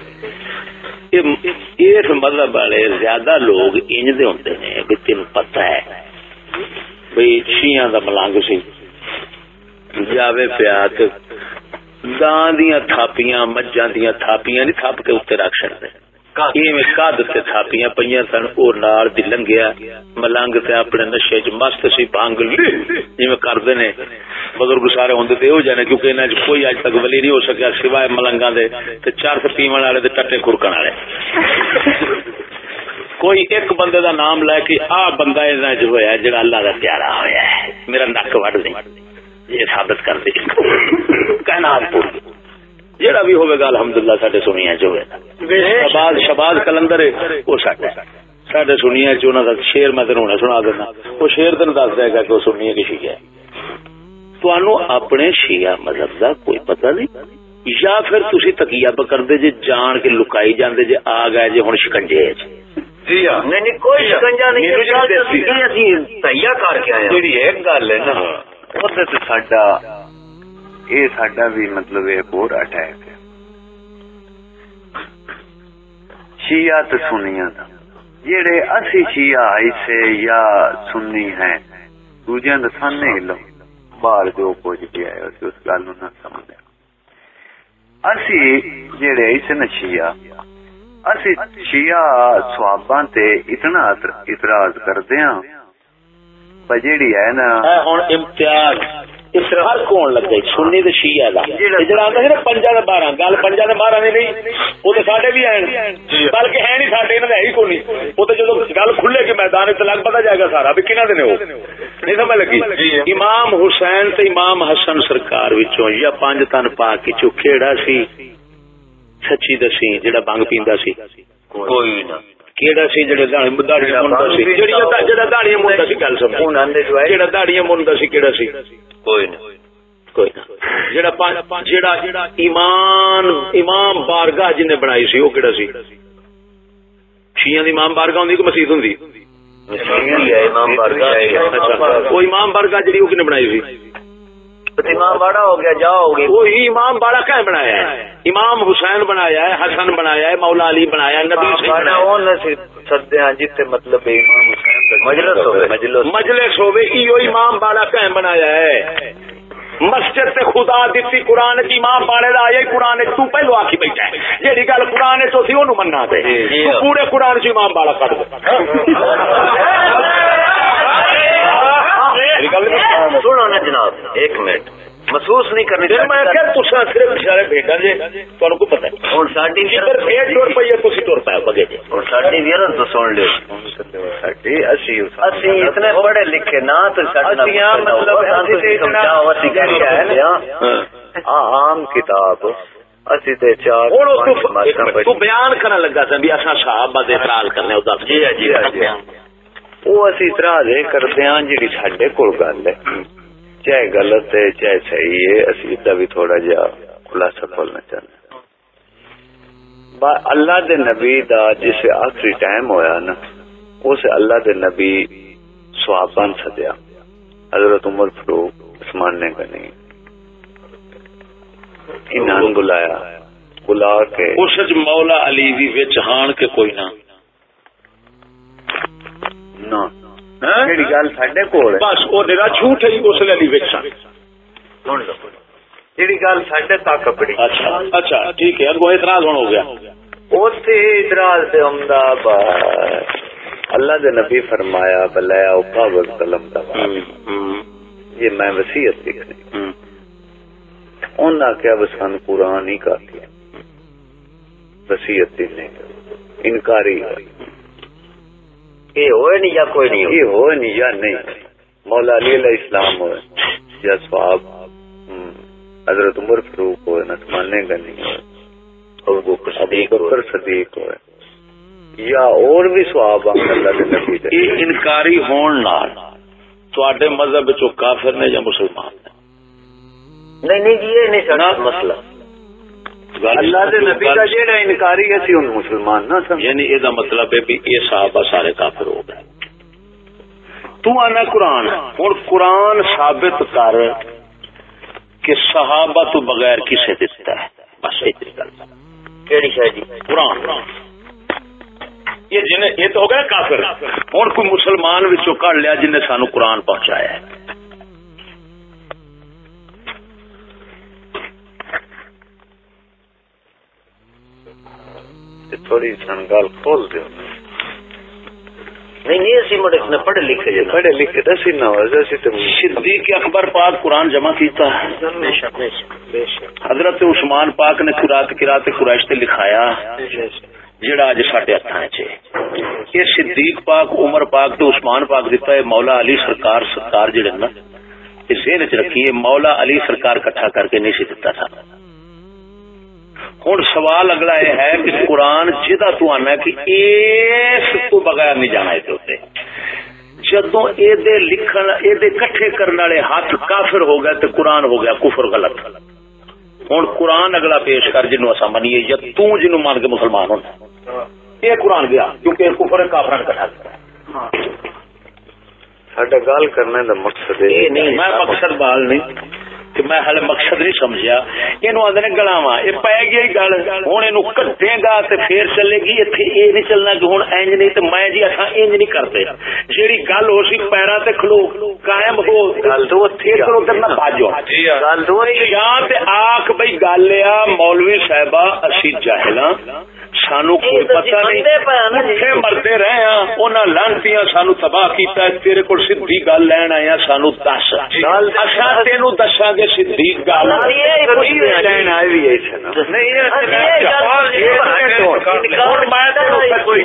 اس مذہب والے زیادہ لوگ انج دے ہوندے نے بھی تینوں پتہ ہے بھئی شیعہ دا ملنگ سی جاوے پیا تے گاں دیاں تھاپیاں مجھاں دیاں تھاپیاں نہیں تھاپ کے اتنے رکھ چڑھتے کد سے تھاپیاں پہ سن وہ نال دی لنگیا ملنگ تے اپنے نشے چ مست سی بھنگ جی کرتے نے بزرگ سارے ہوں تو جانے کیونکہ انہوں نے کوئی اج تک ولی نہیں ہو سکیا سوائے ملنگا دے چرس پیون والے ٹٹے کھرکن والے کوئی ایک بندے دا نام لے کے آ بندہ ہوا جڑا اللہ کا پیارا ہوا ہے میرا نک وڈ دیں یہ ثابت کر دے کہنا پور جہاں بھی ہوئے گا الحمدللہ سڈے سنیا چ شباز کلندر وہ سڈے سنیا چ شیر میں تین ہونا سنا دینا وہ شیر تین دس دے گا کہ وہ سنیا کی شیعہ تنوع اپنے شیعہ مذہب کا کوئی پتہ نہیں یا پھر تسی تقیہ کرتے جی جان کے لکائی جاندے جی آ گئے جی ہوں شکنجے جی ہاں نہیں کوئی شکنجا نہیں تہیا کر کے آیا جی ایک گل ہے نا یہ ساڈا بھی مطلب ایک اور اٹیک ہے شیعہ تے سنیاں دا جڑے اسی شیعہ ایسے یا سنی ہیں دوجیاں دا سامنے لو باہر جو کچھ بھی ہے اس گل نو نہ سمجھیا اسی جڑے ایسے نہ شیعہ اسی شیعہ صحاباں تے اتنا اعتراض کردے ہاں بجڑی ہے نا ہن امتیاز اس ہر کون لگ گئی سنی تے شیعہ دا جڑا آندا ہے نا 5 تے 12 گل 5 تے 12 نہیں وہ تے ساڈے بھی ہیں بلکہ ہے نہیں ساڈے انہاں دا ہے ہی کوئی نہیں وہ تے جدوں گل کھلے کہ میدان تے لگ پتا جائے گا سارا بھی کنا دے نے وہ نہیں سمجھ لگی امام حسین تے امام حسن سرکار وچوں یا 5 تن پاک وچوں کیڑا سی سچی دسی جڑا بنگ پیندا سی کوئی نہ کیڑا سی جڑا داڑیاں مندا سی جڑا داڑیاں مندا سی گل سمجھ جڑا داڑیاں مندا سی کیڑا سی کوئی نہ کوئی نہ جڑا امام بارگاہ جن نے بنائی سی وہ کیڑا سی شیعہ دی امام بارگاہ ہوندی کہ مسجد ہوندی امام بارگاہ وہ امام بارگاہ جڑی وہ کنے بنائی سی امام باڑا ہو گیا جا ہو گئی وہی امام باڑا کیا بنایا ہے امام حسین بنایا ہے حسن بنایا ہے مولا علی بنایا ہے نبی سدیا جتنے مطلب امام حسین مجلس ہوئے ایو امام باڑا کیا بنایا ہے مسجد سے خدا دیتی قرآن کی امام باڑے دا آیا قرآن تو پہلو آکی بیٹھا ہے جیڑی گل قرآن تو تھی انہوں مننا دے تو پورے قرآن سے امام باڑا کٹ دے سنو نا جناب ایک منٹ محسوس نہیں کرنی صرف بچارے بیٹا جی تمہیں کو پتا ہے ہوں ساڈی ٹر پی ہے ٹر پایا بگے جی اور ساڈی بھی نا تو سن لو اسی اتنے پڑھے لکھے نہ عام کتاب اسی تے چار تو بیان کرنے لگا سا بھی اصا صاحب اعتراض کرنے جی جی وہ اسی اعتراض یہ کرتے ہیں جی ساڈے کول گل ہے چاہے غلط ہے چاہے صحیح ہے اسی دا بھی تھوڑا جہا خلاصہ کھولنا چاہتے اللہ دے نبی دا جس آخری ٹائم ہویا نا اس اللہ دے نبی صحابہ سدیا حضرت عمر فاروق عثمان نے نہیں انہاں بلایا بلا کے اس مولا علی بھی وچ ہان کے کوئی نہ گل ساڈے کول بس وہ میرا جھوٹ ہے اس لیے علی وچ سن لو جیڑی گل ساڈے تک پڑی اچھا ٹھیک ہے اگوں اعتراض ہو گیا اوتھے اعتراض تے عمدہ اللہ دے نبی فرمایا بلایا اوپا قلم دا یہ میں وصیت لکھنی انہاں کیا بسان قرآن ہی کر دیا وصیت دینے انکاری ہوئی یہ ہوئے نہیں یا کوئی نہیں یہ ہوئے نہیں یا نہیں مولا علی علیہ السلام ہوئے یا صحاب حضرت عمر فاروق ہوئے نہ ماننے کا نہیں ہوئے، ابو بکر صدیق ہوئے یا اور بھی صحابہ اللہ کے نبی دے انکاری ہون نال تواڈے مذہب وچ کافر نے یا مسلمان نے؟ نہیں جی یہ نہیں سنا مسئلہ اللہ دے نبی دا جیڑا انکاری ہے سی ان مسلمان نہ سمجھ، یعنی یہ مطلب ہے بھی یہ صحابہ سارے کافر ہو گئے. تو آنا قرآن ہوں قرآن ثابت کر کہ صحابہ تو بغیر کسے دیتا ہے، بس کیڑی شاید قرآن یہ جنہیں یہ تو ہو گیا کافر. ہوں کوئی مسلمان وچوں کڈ لیا جن نے سانو قرآن پہنچایا ہے. تھوڑی سنگال کھول دو. نہیں اسی مڑے نے پڑھے لکھے دسی نہ ہو صدیق اکبر پاک قرآن جمع کیتا ہے. حضرت عثمان پاک نے قرات قریش تے لکھایا جڑا اج ساڈے ہتھاں وچ ہے. یہ صدیق پاک عمر پاک تے عثمان پاک دیتا ہے مولا علی سرکار جڑے نا اس ذہن وچ رکھیے مولا علی سرکار اکٹھا کر کے نہیں سی دیتا تھا. ہوں سوال اگلا یہ ہے کہ قرآن جہاں تو آنا کہ اس تو بغیر نہیں جانا اتنے جدو یہ لکھن یہ کٹھے کرنے والے ہاتھ کافر ہو گئے تو قرآن ہو گیا کفر غلط. ہوں قرآن اگلا پیش کر جنوں اصا منیے یا تنوع مان کے مسلمان ہونا یہ قرآن گیا کیونکہ کفر کافر کٹھا کرا. ساڈا گل کرنے کا مقصد یہ نہیں میں مقصد بال نہیں کہ میں ہلے مقصد نہیں سمجھیا. یہ آدھے گلاوا یہ پی گیا گل ہوں یہ کٹے گا تو پھر چلے گی. اتنے یہ نہیں چلنا کہ ہوں اینج نہیں تو میں جی اصا انج نہیں کرتے. جیڑی گل ہو سی پیرا تے کھلو قائم ہو ادھر نہ باجو یا آخ بھائی گل آ مولوی صاحبہ اسی جاہلاں سانو کوئی پتہ نہیں مرتے رہے ہیں انہاں لانتیاں سانو تباہ کیتا ہے. تیرے کول سیدھی گل لین آیا سانو دس اچھا تینو دساں گے سیدھی گل لین آئے بھی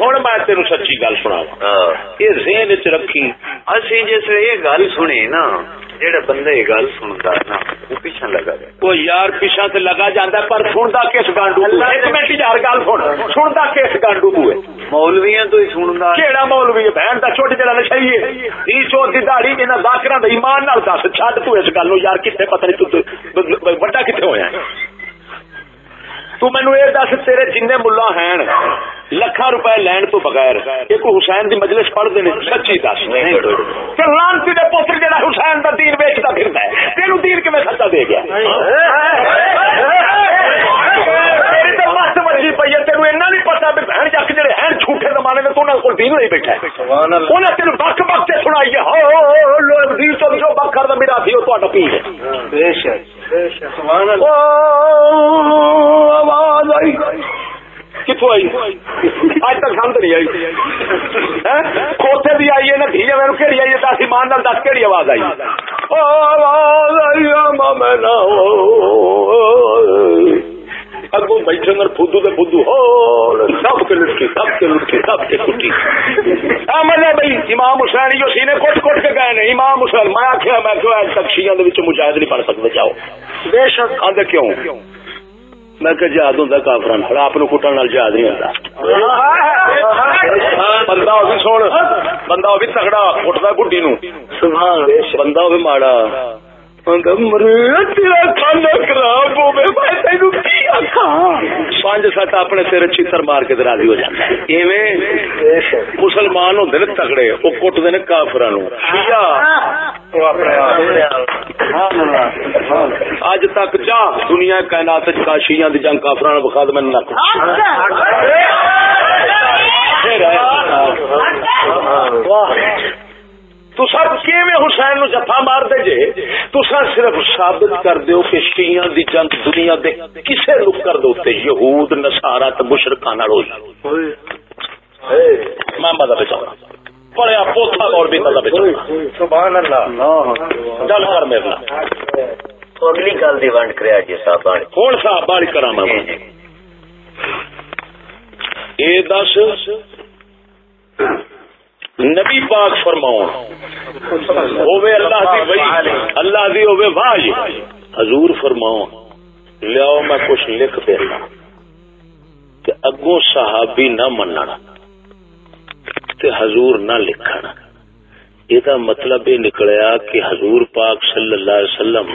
ہن میں تینو سچی گل سناواں یہ ذہن وچ رکھی. اسی جس یہ گل سنی نا جہاں بندہ یہ گل سنتا ہے نا وہ پیچھا لگا جائے وہ یار پیچھا تے لگا جاتا پر سنتا کس گانڈو ایک منٹ یار گل سنتا کس گانڈو ہے مولویاں تو ہی سنتا کیڑا مولوی ہے بہن دا چھوٹی جڑا نشئی ہے تی چور دی داڑھی انہاں ذاکراں دا ایمان نال دس چھڈ تو اس گل نو یار کتے پتہ نہیں تو بڑا کتے ہویا ہے. تو مینو یہ دس تیرے جن ملا ہیں لکھاں روپے لین تو بغیر ایک حسین دی مجلس پڑھتے ہیں سچی دس لانتی دے پوتر جڑا حسین دا دین ویچتا پھرتا ہے تینو دین کیویں سچا دے گیا؟ مست مرضی پی ہے تینو اینا نہیں پتا بھی بہن جک جڑے ہیں جھوٹے زمانے میں تو انہاں کول دین نہیں بیٹھا ہے. انہاں تینو بک بک کے سنائی ہے دین تو جو بکر دا میرا تھی وہ تہاڈا پیر ہے. بے شک سبحان اللہ. آواز آئی کتوں آئی اج تک سمجھ نہیں آئی. کھوتے بھی آئی ہے نا دھی میرے کہڑی آئی ہے دس ایمان نال دس کہڑی آواز آئی آواز آئی اگوں بیٹھے گر فدو دے فدو ہو سب کے لٹکی سب کے لٹکی سب کے کٹی مزہ بھائی امام حسین جو سینے کٹ کٹ کے گئے نے امام حسین میں آخیا میں کیوں اج تک شیعہ دے وچ مجاہد نہیں پڑھ سکتے جاؤ بے شک آدھے کیوں میں کہ جہاد ہوں کافران پھر آپ کٹن نال جہاد نہیں ہوتا. بندہ ہو بھی سن بندہ ہو بھی تگڑا کٹتا گڈی نو بندہ ہو بھی ماڑا پانچ سات اپنے سر چھتر مار کے راضی ہو جاتا ہے. مسلمان ہوتے نے تگڑے وہ کٹتے نے کافراں نو. اج تک جا دنیا کائنات شیعہ دی جنگ کافراں نال بخا دے میں نہ تسا کیویں حسین نو جفا مار دے جے تسا صرف ثابت کر دیو کہ شیعہ دی جنگ دنیا دے کسے نکر دے اوتے یہود نصارا تے مشرکاں نال ہوئی. میں مذہب چاہنا پڑھیا پوتھا اور بھی مذہب چاہنا. سبحان اللہ. گل کر میرے نال اگلی گل دی ونڈ کریا جی صاحب ہن صاحب والی کراں میں اے دس نبی پاک فرماؤ ہوے اللہ دی وحی اللہ دی ہوے وحی حضور فرماؤ لیاؤ میں کچھ لکھ دینا تے اگوں صحابی نہ مننا تے حضور نہ لکھنا. یہ مطلب یہ نکلیا کہ حضور پاک صلی اللہ علیہ وسلم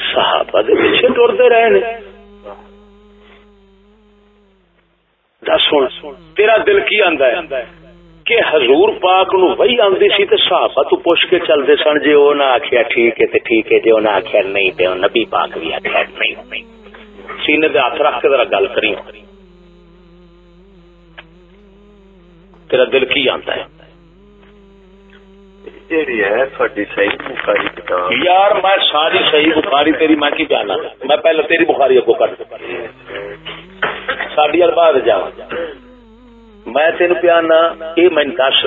صحابہ دے پیچھے ٹرتے رہے نے. دس ہوں تیرا دل کی آندا ہے کہ حضور پاک نو وہی آندی سی تے صحابہ تو پوچھ کے چلدے سن. جے او نہ آکھیا ٹھیک ہے تے ٹھیک ہے، جے او نہ آکھیا نہیں تے نبی پاک بھی آکھیا نہیں. سینے تے ہاتھ رکھ کے ذرا گل کری، تیرا دل کی آندا ہے؟ یار میں ساری صحیح بخاری تیری میں کی جانا، میں پہلے تیری بخاری اگو کر ساڈی بعد جا. میں تین پیانا یہ میں دس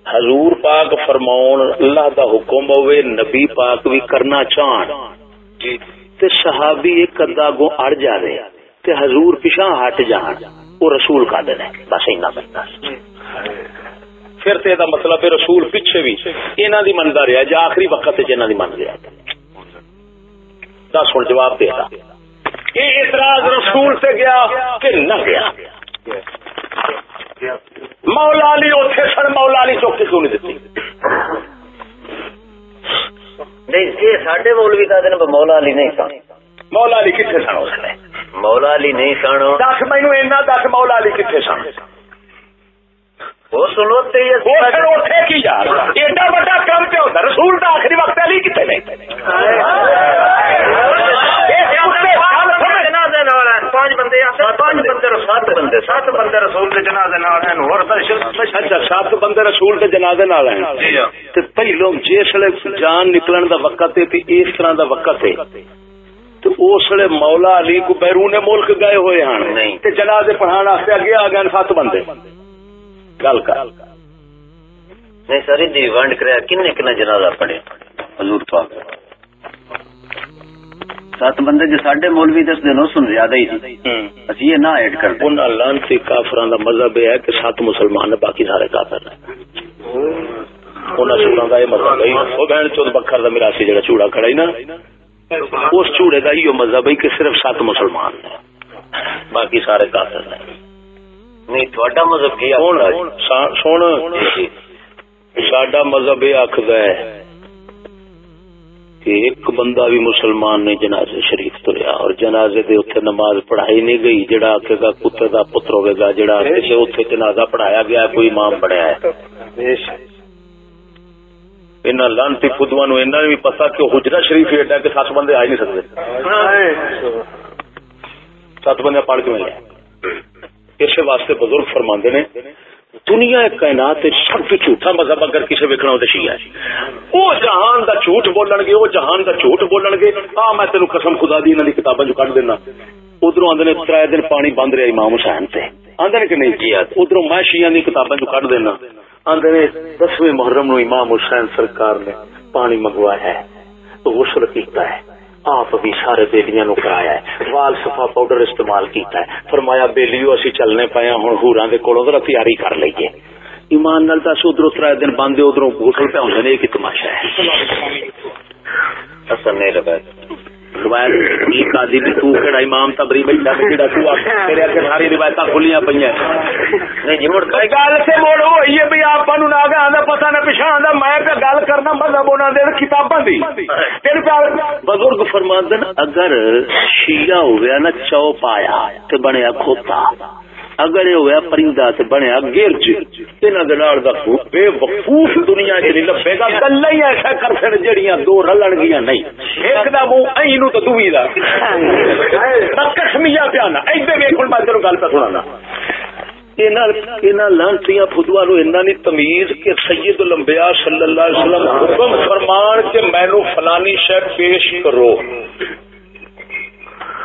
حضور پاک فرماؤن اللہ دا حکم ہوئے نبی پاک بھی کرنا چاہن تے صحابی ایک ادا گو اڑ جا رہے تے حضور پیچھا ہٹ جان، وہ رسول کا دن ہے. بس اینا بنتا پھر تے دا مطلب ہے رسول پیچھے بھی انہاں دی مندا رہیا جا آخری وقت تے انہاں دی من رہیا. دس ہن جواب دے دا یہ اعتراض رسول سے گیا کہ نہ گیا؟ مولا علی اوتھے سن، مولا علی چوک کے کیوں نہیں دتی؟ نہیں یہ ساڈے مولوی کا دن مولا علی نہیں سن. مولا علی کتنے سن اس نے؟ مولا علی نہیں سن. دس مینوں اینا دس مولا علی کتنے سن؟ وہ سنو تے اوتھے کی یار ایڈا بڑا کام تے ہوندا رسول دا آخری وقت علی کتنے نہیں؟ سات بندے رسول کے جنازے نال ہیں. اچھا 7 بندے رسول کے جنازے نال ہیں. تے پہلو جس جان نکلن دا وقت ہے تے اس طرح دا وقت ہے تو اس لیے مولا علی کو بیرون ملک گئے ہوئے ہیں تے جنازے پڑھانے واسطے اگے آ گئے 7 بندے. گل کر نہیں ساری دی ونڈ کریا کنے کنے جنازہ پڑھے حضور پاک 7 بندے جو ساڈے مولوی دس دنوں سن زیادہ ہی تھی. اسی یہ نہ ایڈ کرتے. ان لعنتی کافراں دا مذہب ہے کہ 7 مسلمان نے باقی سارے کافر ہیں. انہاں سوراں دا یہ مذہب ہے او بہن چود بکر دا میراثی جڑا چوڑا کھڑا ہی نا اس چوڑے دا یہ مذہب ہے کہ صرف 7 مسلمان ہیں باقی سارے کافر ہیں. نہیں تھوڑا مذہب کی سن ساڈا مذہب یہ آکھدا ہے کہ ایک بندہ بھی مسلمان نہیں جنازے شریف تریا اور جنازے دے اتنے نماز پڑھائی نہیں گئی. جڑا آکھے گا کتے دا پتر ہوے گا، جڑا آکھے گا اتنے جنازہ پڑھایا گیا کوئی امام بنیا ہے. انہاں لعنتی خدواں نوں انہاں بھی پتہ کہ حجرہ شریف ایڈا کہ 7 بندے آ ہی نہیں سکتے. 7 بندے پڑھ کے ملے. اس واسطے بزرگ فرماندے نے دنیا کائنات سب تو جھوٹا مذہب اگر کسی ویکھنا ہو تو شیعہ ہے. وہ جہان دا جھوٹ بولن گے، وہ جہان دا جھوٹ بولن گے. ہاں میں تینوں قسم خدا دی انہاں دی کتاباں چوں کڈ دینا. ادھروں آندے نے 3 دن پانی بند رہا امام حسین تے آندے نے کہ نہیں کیا. ادھروں میں شیعہ دی کتاباں چوں کڈ دینا. آندے نے 10ویں محرم نو امام حسین سرکار نے پانی منگوایا ہے، غسل کیتا ہے، آپ بھی سارے بیلیاں نو کرایا ہے، وال صفا پاؤڈر استعمال کیتا ہے. فرمایا بیلیو اسی چلنے پے ہاں ہن ہوراں دے کولوں ذرا تیاری کر لئیے. ایمان نال دس ادھروں 3 دن بند ادھروں غسل پہ ہوندے نے. یہ کی تماشا ہے؟ اصل نہیں لگا روایت قاضی بھی تو کہڑا امام تبری بیٹھا جڑا تو تیرے اگے ساری روایتاں کھلیاں پئیاں نہیں جی. مڑ گل سے موڑ ہوئی ہے بھی آپاں نوں نہ آندا پتہ نہ پچھان دا. میں تے گل کرنا مذہب انہاں دے کتاباں دی. تیرے بزرگ فرماندے اگر شیعہ ہویا نا چو پایا تے بنیا کھوتا، اگر یہ ہوا پرندہ تے بنیا گرج. انہاں دے نال دا بے وقوف دنیا چ نہیں لبے گا. گلاں ہی ایسا کر سن جڑیاں دو رلن گیاں نہیں. ایک دا منہ ائی نو تے دوویں دا قسمیہ پیانا. ایدے ویکھ ہن میں تینوں گل پہ سنانا. انہاں لعنتیاں فدواں نوں انہاں دی تمیز کہ سید الانبیاء صلی اللہ علیہ وسلم حکم فرمان کہ مینوں فلانی شے پیش کرو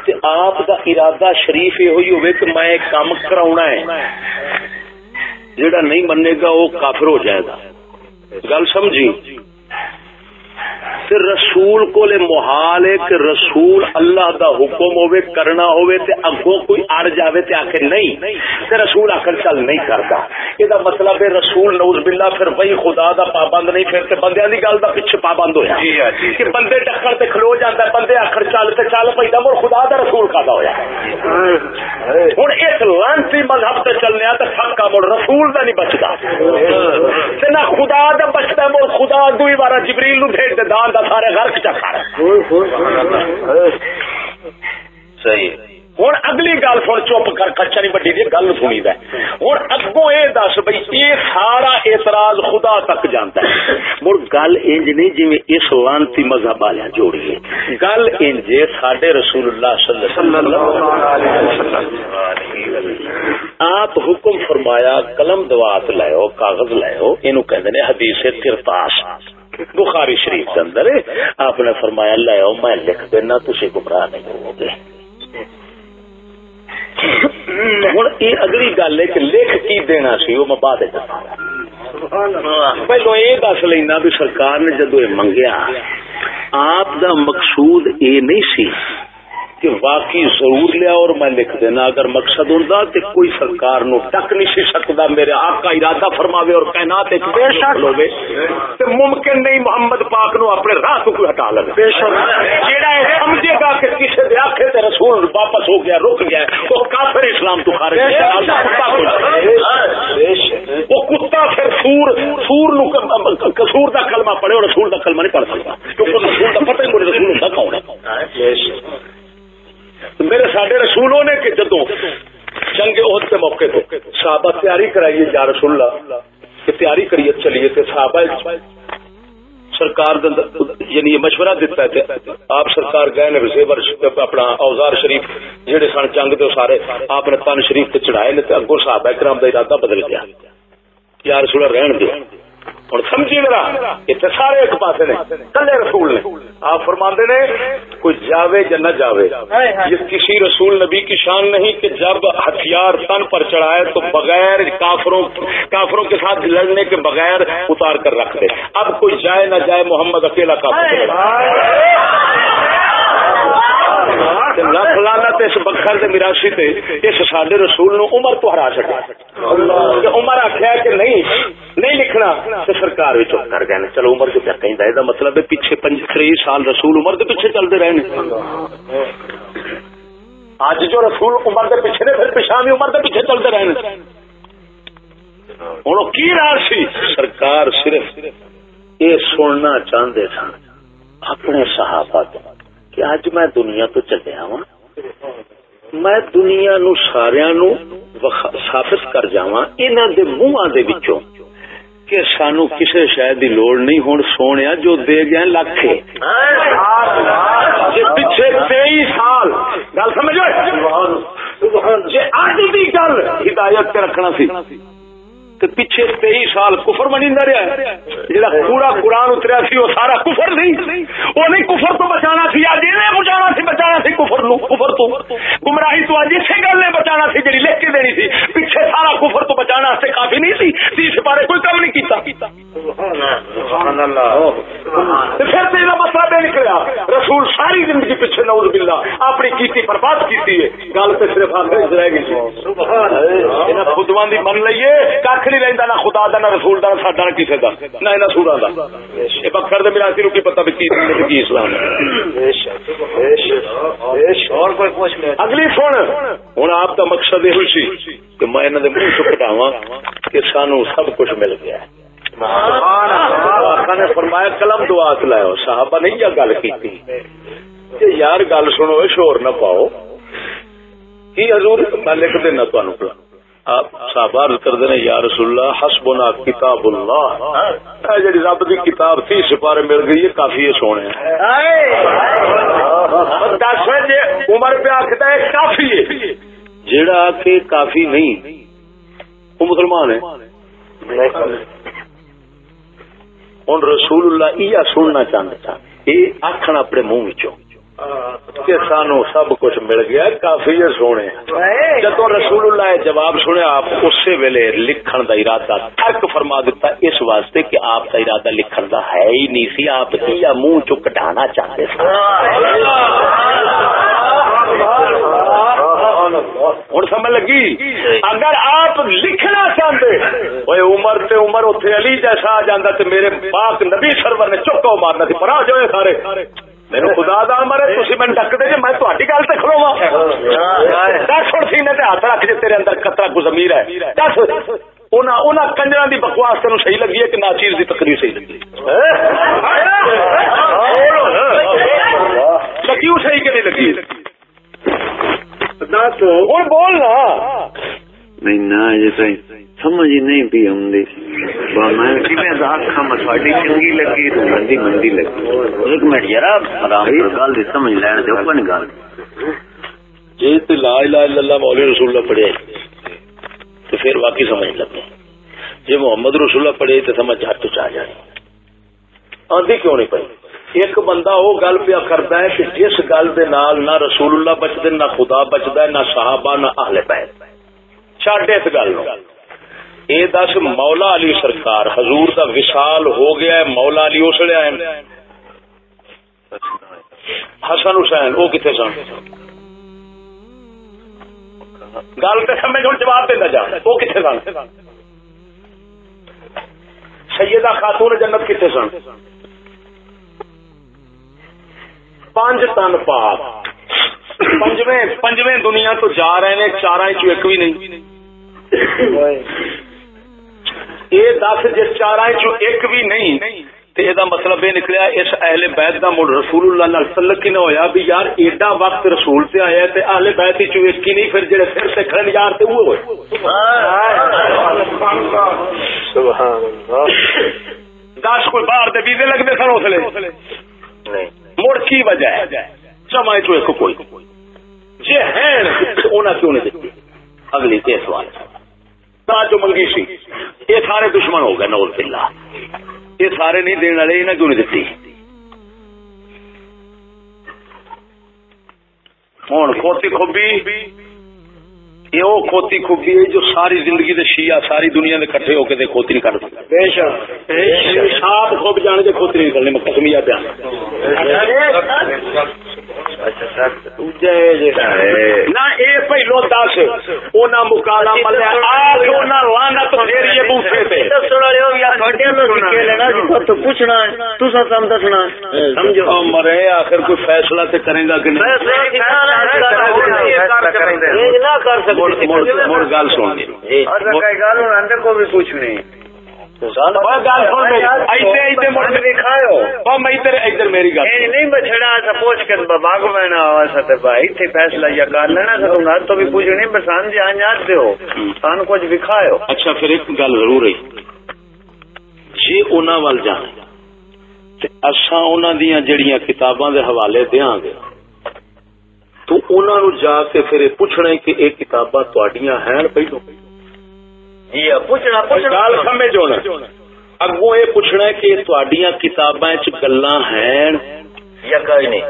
تے آپ دا ارادہ شریف یہ ہوئی ہوئے کہ میں کام کراؤنا ہے. جڑا نہیں منے گا وہ کافر ہو جائے گا. گل سمجھی؟ تے رسول کولے محال ہے کہ رسول اللہ دا حکم ہوے کرنا ہوے تے اگوں کوئی اڑ جاوے تے آکھے نہیں تے رسول آکھر چل نہیں کردا. اے دا مطلب ہے رسول نعوذ باللہ پھر وہی خدا دا پابند نہیں، پھر تے بندیاں دی گل دا پیچھے پابند ہویا کہ بندے ٹکر تے کھلو جاندا ہے، بندے آخر چل تے چل پئیدا، مڑ خدا دا رسول کادا ہویا. ہن اس لعنتی مذہب تے چلنے تے پھکا مڑ رسول دا نہیں بچدا تے نہ خدا دا بچدا، مڑ خدا دوئی بار جبریل نو بھیج دے دان دا سارے غرق چکر. صحیح. ہوں اگلی گل سن، چپ کر کچا نہیں وڈی دی گل سنی دا. ہوں اگوں یہ دس بھائی یہ سارا اعتراض خدا تک جانتا ہے. مڑ گل انج نہیں جی اس لانتی مذہب والے جوڑیے، گل انج ساڈے رسول اللہ صلی اللہ علیہ وسلم آپ حکم فرمایا قلم دوات لائو کاغذ لائو، اینو کہندے نے حدیث قرطاس بخاری شریف کے اندر آپ نے فرمایا لائو میں لکھ دینا تسی گمراہ نہیں ہو گے. ہوں یہ اگلی گل ہے کہ لکھ کی دینا سی وہ میں بعد پہلو یہ دس لینا بھی سرکار نے جدو یہ منگیا آپ دا مقصود یہ نہیں سی کہ واقعی ضرور لیا اور میں لکھ دینا. اگر مقصد ہوتا تو کوئی سرکار نو ٹک نہیں سی سکتا. میرے آپ کا ارادہ فرماوے اور کائنات ایک بے شک ہوے تو ممکن نہیں محمد پاک نو اپنے راہ تو کوئی ہٹا لے. بے شک جیڑا سمجھے گا کہ کسی دے آکھے تے رسول واپس ہو گیا رک گیا وہ کافر اسلام تو خارج ہے. وہ کتا پھر سور نو قصور دا کلمہ پڑھے اور رسول دا کلمہ نہیں پڑھ سکتا کیونکہ رسول دا پتہ ہی کوئی رسول ہوندا کون ہے. میرے ساڈے رسولوں نے کہ جدوں جنگ احد کے موقع پہ صحابہ تیاری کرائیے یا رسول اللہ کہ تیاری کریے چلیے کہ صحابہ سرکار یعنی یہ مشورہ دیتا ہے آپ سرکار گئے نے زیور اپنا اوزار شریف جہے سن جنگ دے سارے آپ نے تن شریف تے چڑھائے نے اگوں صحابہ کرام دا ارادہ بدل گیا یا رسول اللہ رہن دے. اور سمجھیے ذرا اتنے سارے ایک پاسے نے کلے رسول نے آپ فرماندے نے کوئی جاوے یا نہ جاوے یہ کسی رسول نبی کی شان نہیں کہ جب ہتھیار تن پر چڑھائے تو بغیر کافروں کے ساتھ لڑنے کے بغیر اتار کر رکھ دے. اب کوئی جائے نہ جائے محمد اکیلا کافر لکھ لعنت اس بکھر دے میراثی تے اس ساڈے رسول نو عمر تو ہرا چھڈیا کہ عمر آکھیا کہ نہیں لکھنا تے سرکار وی چپ کر گئے. چلو عمر جو کہندا ہے دا مطلب ہے پیچھے 35 سال رسول عمر دے پیچھے چلدے رہے نے. اج جو رسول عمر دے پیچھے نے پھر پیچھے بھی عمر دے پیچھے چلدے رہے نے. ہن کی راز سی سرکار صرف یہ سننا چاہندے سن اپنے صحابہ تو کہ اج میں دنیا تو چلیا وا میں دنیا نو ساریاں نو ثابت کر جاواں انہاں دے منہاں دے وچوں کہ سانو کسے شے دی لوڑ نہیں. ہن سونیا جو دے گئے لکھ جے پیچھے 23 سال گل سمجھو جے اج دی گل ہدایت تے رکھنا سی تے پیچھے 23 سال کفر منیندا رہیا جڑا پورا قرآن اتریا سی وہ سارا کفر نہیں. وہ نہیں کفر تو بچانا سی اج نے بچانا سی کفر تو گمراہی تو اج اسی گل نے بچانا سی جڑی لکھ کے دینی سی. پیچھے سارا کفر تو بچانا واسطے کافی نہیں سی 30 سپارے کوئی کم نہیں کیتا. سبحان اللہ. تے پھر تے دا مسئلہ بے نکلا رسول ساری زندگی پیچھے نعوذ باللہ اپنی کیتی برباد کیتی ہے. گل تے صرف آخر رہ گئی. سبحان اللہ. انہاں خودواں دی من لئیے نہیں رہندا نہ خدا دا نہ رسول دا نہ ساڈا نہ کسے دا نہ انہاں سوراں دا. اے بکھر دے میراثی نو کی پتہ بھی کی اسلام ہے. اور کوئی پوچھ لے اگلی سن. ہن آپ دا مقصد یہ سی کہ میں انہاں دے منہ چ کٹاواں کہ سانو سب کچھ مل گیا ہے. سبحان اللہ. آقا نے فرمایا قلم دعات لاؤ. صحابہ نے یہ گل کیتی کہ یار گل سنو شور نہ پاؤ کی حضور میں لکھ دینا تانوں. آپ صحابہ عرض کردے نے یا رسول اللہ حسبنا کتاب اللہ جڑی رب دی کتاب تھی سپارے مل گئی ہے کافی ہے سونے. دس جے عمر پہ آکھدا ہے کافی ہے جیڑا کہ کافی نہیں وہ مسلمان ہے. ہن رسول اللہ یہ سننا چاہندے سن یہ آکھن اپنے منہ وچوں کہ سانو سب کچھ مل گیا کافی ہے سونے. جدو رسول اللہ جواب سنیا آپ اسی ویلے لکھن دا ارادہ ترک فرما دیتا اس واسطے کہ آپ کا ارادہ لکھن دا ہے ہی نہیں سی. آپ یا منہ چ کٹانا چاہتے تھے. ہوں سمجھ لگی. اگر آپ لکھنا چاہتے وہ عمر تے عمر اتنے علی جیسا آ جاتا تو میرے پاک نبی سرور نے چوکا مارنا سی. پر جو سارے میرے خدا دا مرے تھی میں ڈک دے میں تاری گل سے کھلوا. دس ہوں سینے تے ہاتھ رکھ جی تیرے اندر خطرہ کو ضمیر ہے. دس انہاں کنجراں دی بکواس تینوں صحیح لگی ہے کہ ناچیز دی تقریر صحیح لگی لگی صحیح کہ نہیں لگی ہوں بولنا نہیں نہ جیسے سمجھ ہی نہیں پی آدھی. چنگی لگی تو مندی مندی لگی. ایک منٹ یار گل سمجھ لین دو کوئی گل. جی تو لا الہ الا اللہ مولوی رسول اللہ پڑھے تو پھر واقعی سمجھ لگے. جی محمد رسول اللہ پڑھے تو سمجھ ہاتھ چ جانی. آدھی کیوں نہیں پڑی. ایک بندہ وہ گل پیا کرتا ہے کہ جس گل دے نال نہ رسول اللہ بچتے نہ خدا بچتا ہے نہ صحابہ نہ اہل بیت. چھڈ اس گل یہ دس مولا علی سرکار حضور دا وصال ہو گیا ہے. مولا علی اس لیے آئے حسن حسین وہ کتنے سن گل تو سمجھ ہوں جواب دینا جا وہ کتنے سن. سیدہ خاتون جنت کتنے سن. 5 تن پاک پنجویں دنیا تو جا رہے ہیں. 4 چ ایک بھی نہیں. یہ 10 جی 4 چ ایک بھی نہیں تو یہ مطلب یہ نکلیا اس اہل بیت کا مڑ رسول اللہ نال تعلق ہی نہ ہویا بھی یار ایڈا وقت رسول سے آیا تے اہل بیت چ ایک ہی نہیں. پھر جڑے پھر سے کھڑے یار تے وہ ہوئے. سبحان اللہ. 10 کوئی باہر دے ویزے لگتے سن اس لیے مڑ کی وجہ ہے جمع چ ایک کوئی جی ہے انہیں کیوں نہیں دیتی. اگلی تے سوال جو منگی سی یہ سارے دشمن ہو گئے. نول باللہ یہ سارے نہیں دین والے انہیں کیوں نہیں دیتی. ہوں کھوتی کھبی یہ وہ کھوتی کھبی ہے جو ساری زندگی دے شیعہ ساری دنیا دے کٹھے ہو کے دے کھوتی نہیں کٹ سکتا. بے شک آپ خوب جانے دے کھوتی نہیں نکلنے میں قسمیہ پہ نہ اے پہلو 10 انہاں مکالا ملیا آج انہاں لعنت پھیری یہ بوٹے تے سنڑے ہو یا تھوڑے نو سکے لینا جی تو پوچھنا ہے تو سم دسنا سمجھو مرے آخر کوئی فیصلہ تے کرے گا کہ نہیں نہ کر سکتے مڑ گل سن گل اندر کو بھی پوچھنی میری گل نہیں بچڑا پوچھ کے باغ میں فیصلہ یا کر لینا تو بھی پوچھو نہیں بسان جی آج ہو سان کچھ دکھاؤ. اچھا پھر ایک گل ضرور ہے جی انہوں وال جانے اصا انہوں دیا جڑیاں کتاباں دے حوالے دیاں گے تو انہوں نے جا کے پھر پوچھنا کہ یہ کتاباں تہاڈیاں ہیں پہلو گل سمجھ ہونا اگوں یہ پوچھنا ہے کہ تہاڈیاں کتاباں چ گلاں ہیں یا کوئی نہیں.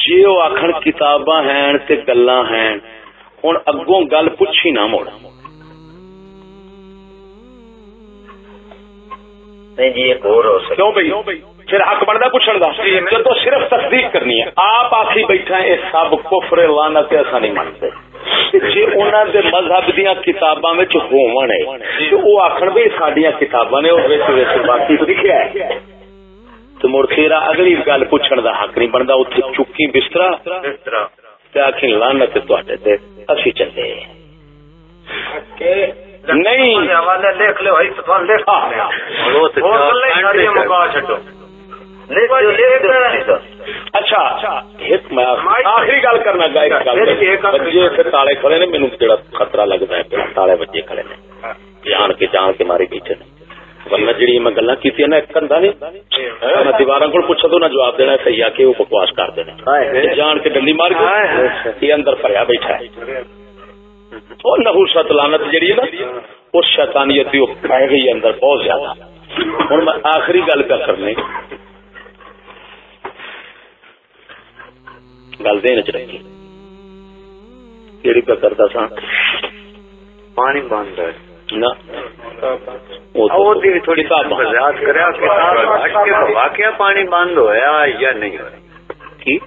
جی وہ آخر کتاباں ہیں تے گلاں ہیں ہن اگوں گل پوچھی نہ موڑ نہیں جی ایک اور ہو سکتا کیوں بھائی پھر حق بنتا پوچھنے کا جب تو صرف تصدیق کرنی ہے. آپ آخری بیٹھا ہے یہ سب کفر لعنت ایسا نہیں مانتے. جی انہوں دے مذہب دیا کتاباں ہون ہے وہ آخر بھی سڈیا کتاباں نے باقی لکھا ہے تو مڑ تیرا اگلی گل پوچھنے کا حق نہیں بنتا. اتنے چکی بستر آخر لعنت تے اسی چلے نہیں لکھ لو اچھا آخری گل کرنا بچے تالے کھڑے نے مینو جڑا خطرہ لگتا ہے تالے بچے کھڑے نے جان کے مارے بیٹھے نے ورنہ جڑی میں گلا کی نا ایک کندا نہیں میں دیوار کو پوچھا تو نہ جواب دینا صحیح آ کے وہ بکواس کر دینا جان کے ڈنڈی مار کے یہ اندر پڑیا بیٹھا ہے وہ نحوست لعنت جڑی ہے نا اس شیطانیت وہ پائے گئی اندر بہت زیادہ. ہوں میں آخری گل کر کرنی گل دین چ رکھی کیڑی پہ کرتا سا پانی بند ہے نہ واقعہ پانی بند ہویا یا نہیں ہوا کی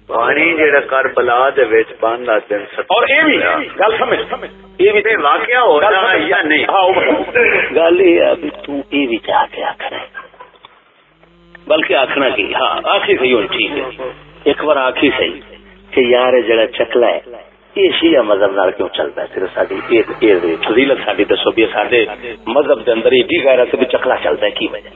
پانی جہاں کربلا دے وچ بند آ دن اور یہ بھی گل سمجھ یہ بھی واقعہ ہونا یا نہیں گل یہ ہے تو یہ بھی چاہ کے آخنا بلکہ آخنا کی ہاں آخی صحیح ہونی ٹھیک ہے ایک بار آخی صحیح کہ یار جڑا چکلا ہے یہ شیعہ مذہب نال کیوں چلتا ہے صرف ساری فضیلت ساری دسو بھی سارے مذہب کے اندر ایڈی غیرت بھی چکلا چلتا ہے کی وجہ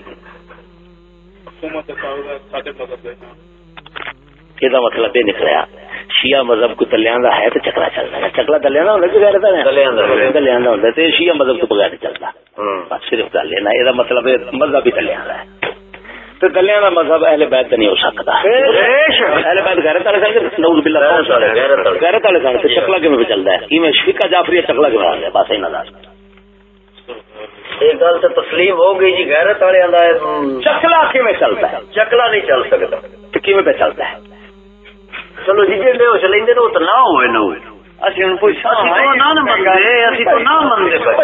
یہ مطلب یہ نکلیا شیعہ مذہب کو دلیاں دا ہے تو چکلا چلتا ہے چکلا دلیاں دا ہوتا کہ غیرت دلیاں دا ہوتا ہے شیعہ مذہب تو بغیر نہیں چلتا بس صرف گل لینا یہ مطلب مذہب ہی دلیاں دا ہے تو دلیاں دا مذہب اہل بیت نہیں ہو سکتا اہل بیت غیرت والے سن نعوذ باللہ غیرت والے سن چکلا کیویں چلتا ہے میں شفیقہ جعفری چکلا کیویں آ گیا بس اینا دا یہ گل تو تسلیم ہو گئی جی غیرت والے چکلا کیویں چلتا ہے چکلا نہیں چل سکتا تو کیویں پہ چلتا ہے چلو جی جی ہو چلیں وہ تو نہ ہوئے نہ ہوئے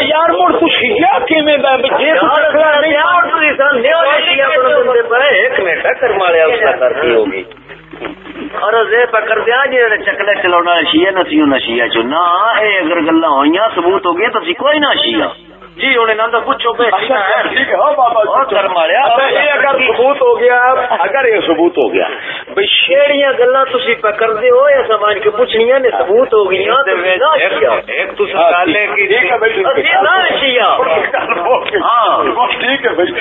یار مڑ تو شیعہ کیویں دا جے تو چکلا نہیں ایک منٹ کرمالیا اس کا کرتی ہوگی عرض یہ پکڑ دیا جی چکلے چلاؤنا شیعہ نہ سی نہ شیعہ چو نہ اگر گلا ہوئی ثبوت ہو گیا تو کوئی نہ شیعہ جی انہیں نہ پوچھو ٹھیک ہے کرمالیا اگر ثبوت ہو گیا اگر یہ ثبوت ہو گیا بھائی شیڑیاں گلا تھی پکڑ دے ہو یا سمجھ کے پوچھنیاں نے ثبوت ہو گئی ایک تو ٹھیک ہے بھائی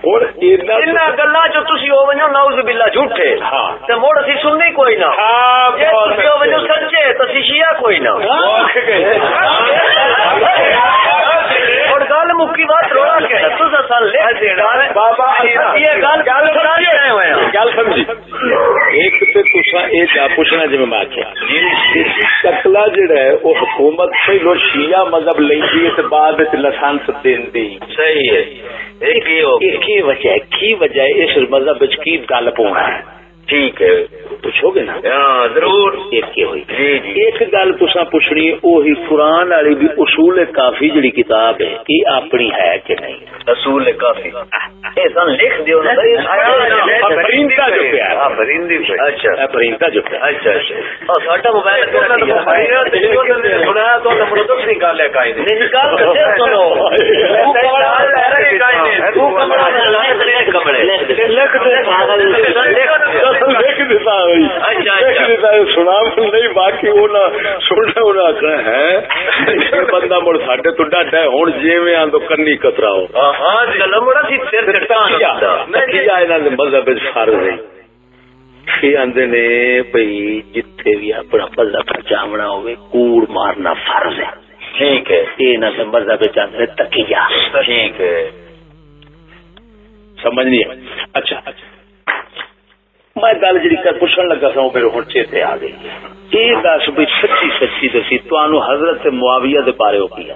اور گلا جو تھی ہو ونجو نعوذ باللہ جھوٹے تے موڑ اسی سننی کوئی نہ ہو ونجو سچے تو شیعہ کوئی نہ اور گل مکی بات روڑا کے بابا گل سمجھی ایک تو تسا یہ کیا پوچھنا جی میں آخیا چکلا جہا ہے وہ حکومت پہلو شیعہ مذہب لینی ہے بعد لائسنس دینی صحیح ہے کی وجہ ہے اس مذہب کی گل پونا ہے ٹھیک ہے پوچھو گے نا ضرور ایک ہوئی ایک گل تسا پوچھنی وہی قرآن والی بھی اصول کافی جڑی کتاب ہے یہ اپنی ہے کہ نہیں اصول کافی لکھ دیو پرندہ جو پیا اچھا پرندہ جو پیا اچھا ساڈا موبائل سنایا تو دوسری گل ہے سنا نہیں باقی سننا آخنا ہے بندہ مڑ ساڈے تو ڈاڈا ہے ہوں جی میں آدھو کنی کترا ہو مذہب فرض ہے یہ آدھے نے بھائی جتھے بھی اپنا مذہب بچاونا ہوئے کوڑ مارنا فرض ہے ٹھیک ہے یہ نہ مذہب چاہتے تکیا ٹھیک ہے سمجھ نہیں ہے اچھا میں گل جی پوچھن لگا سا میرے ہوں چیتے آ گئی یہ دس بھی سچی سچی دسی تمہوں حضرت معاویہ دے بارے ہو کی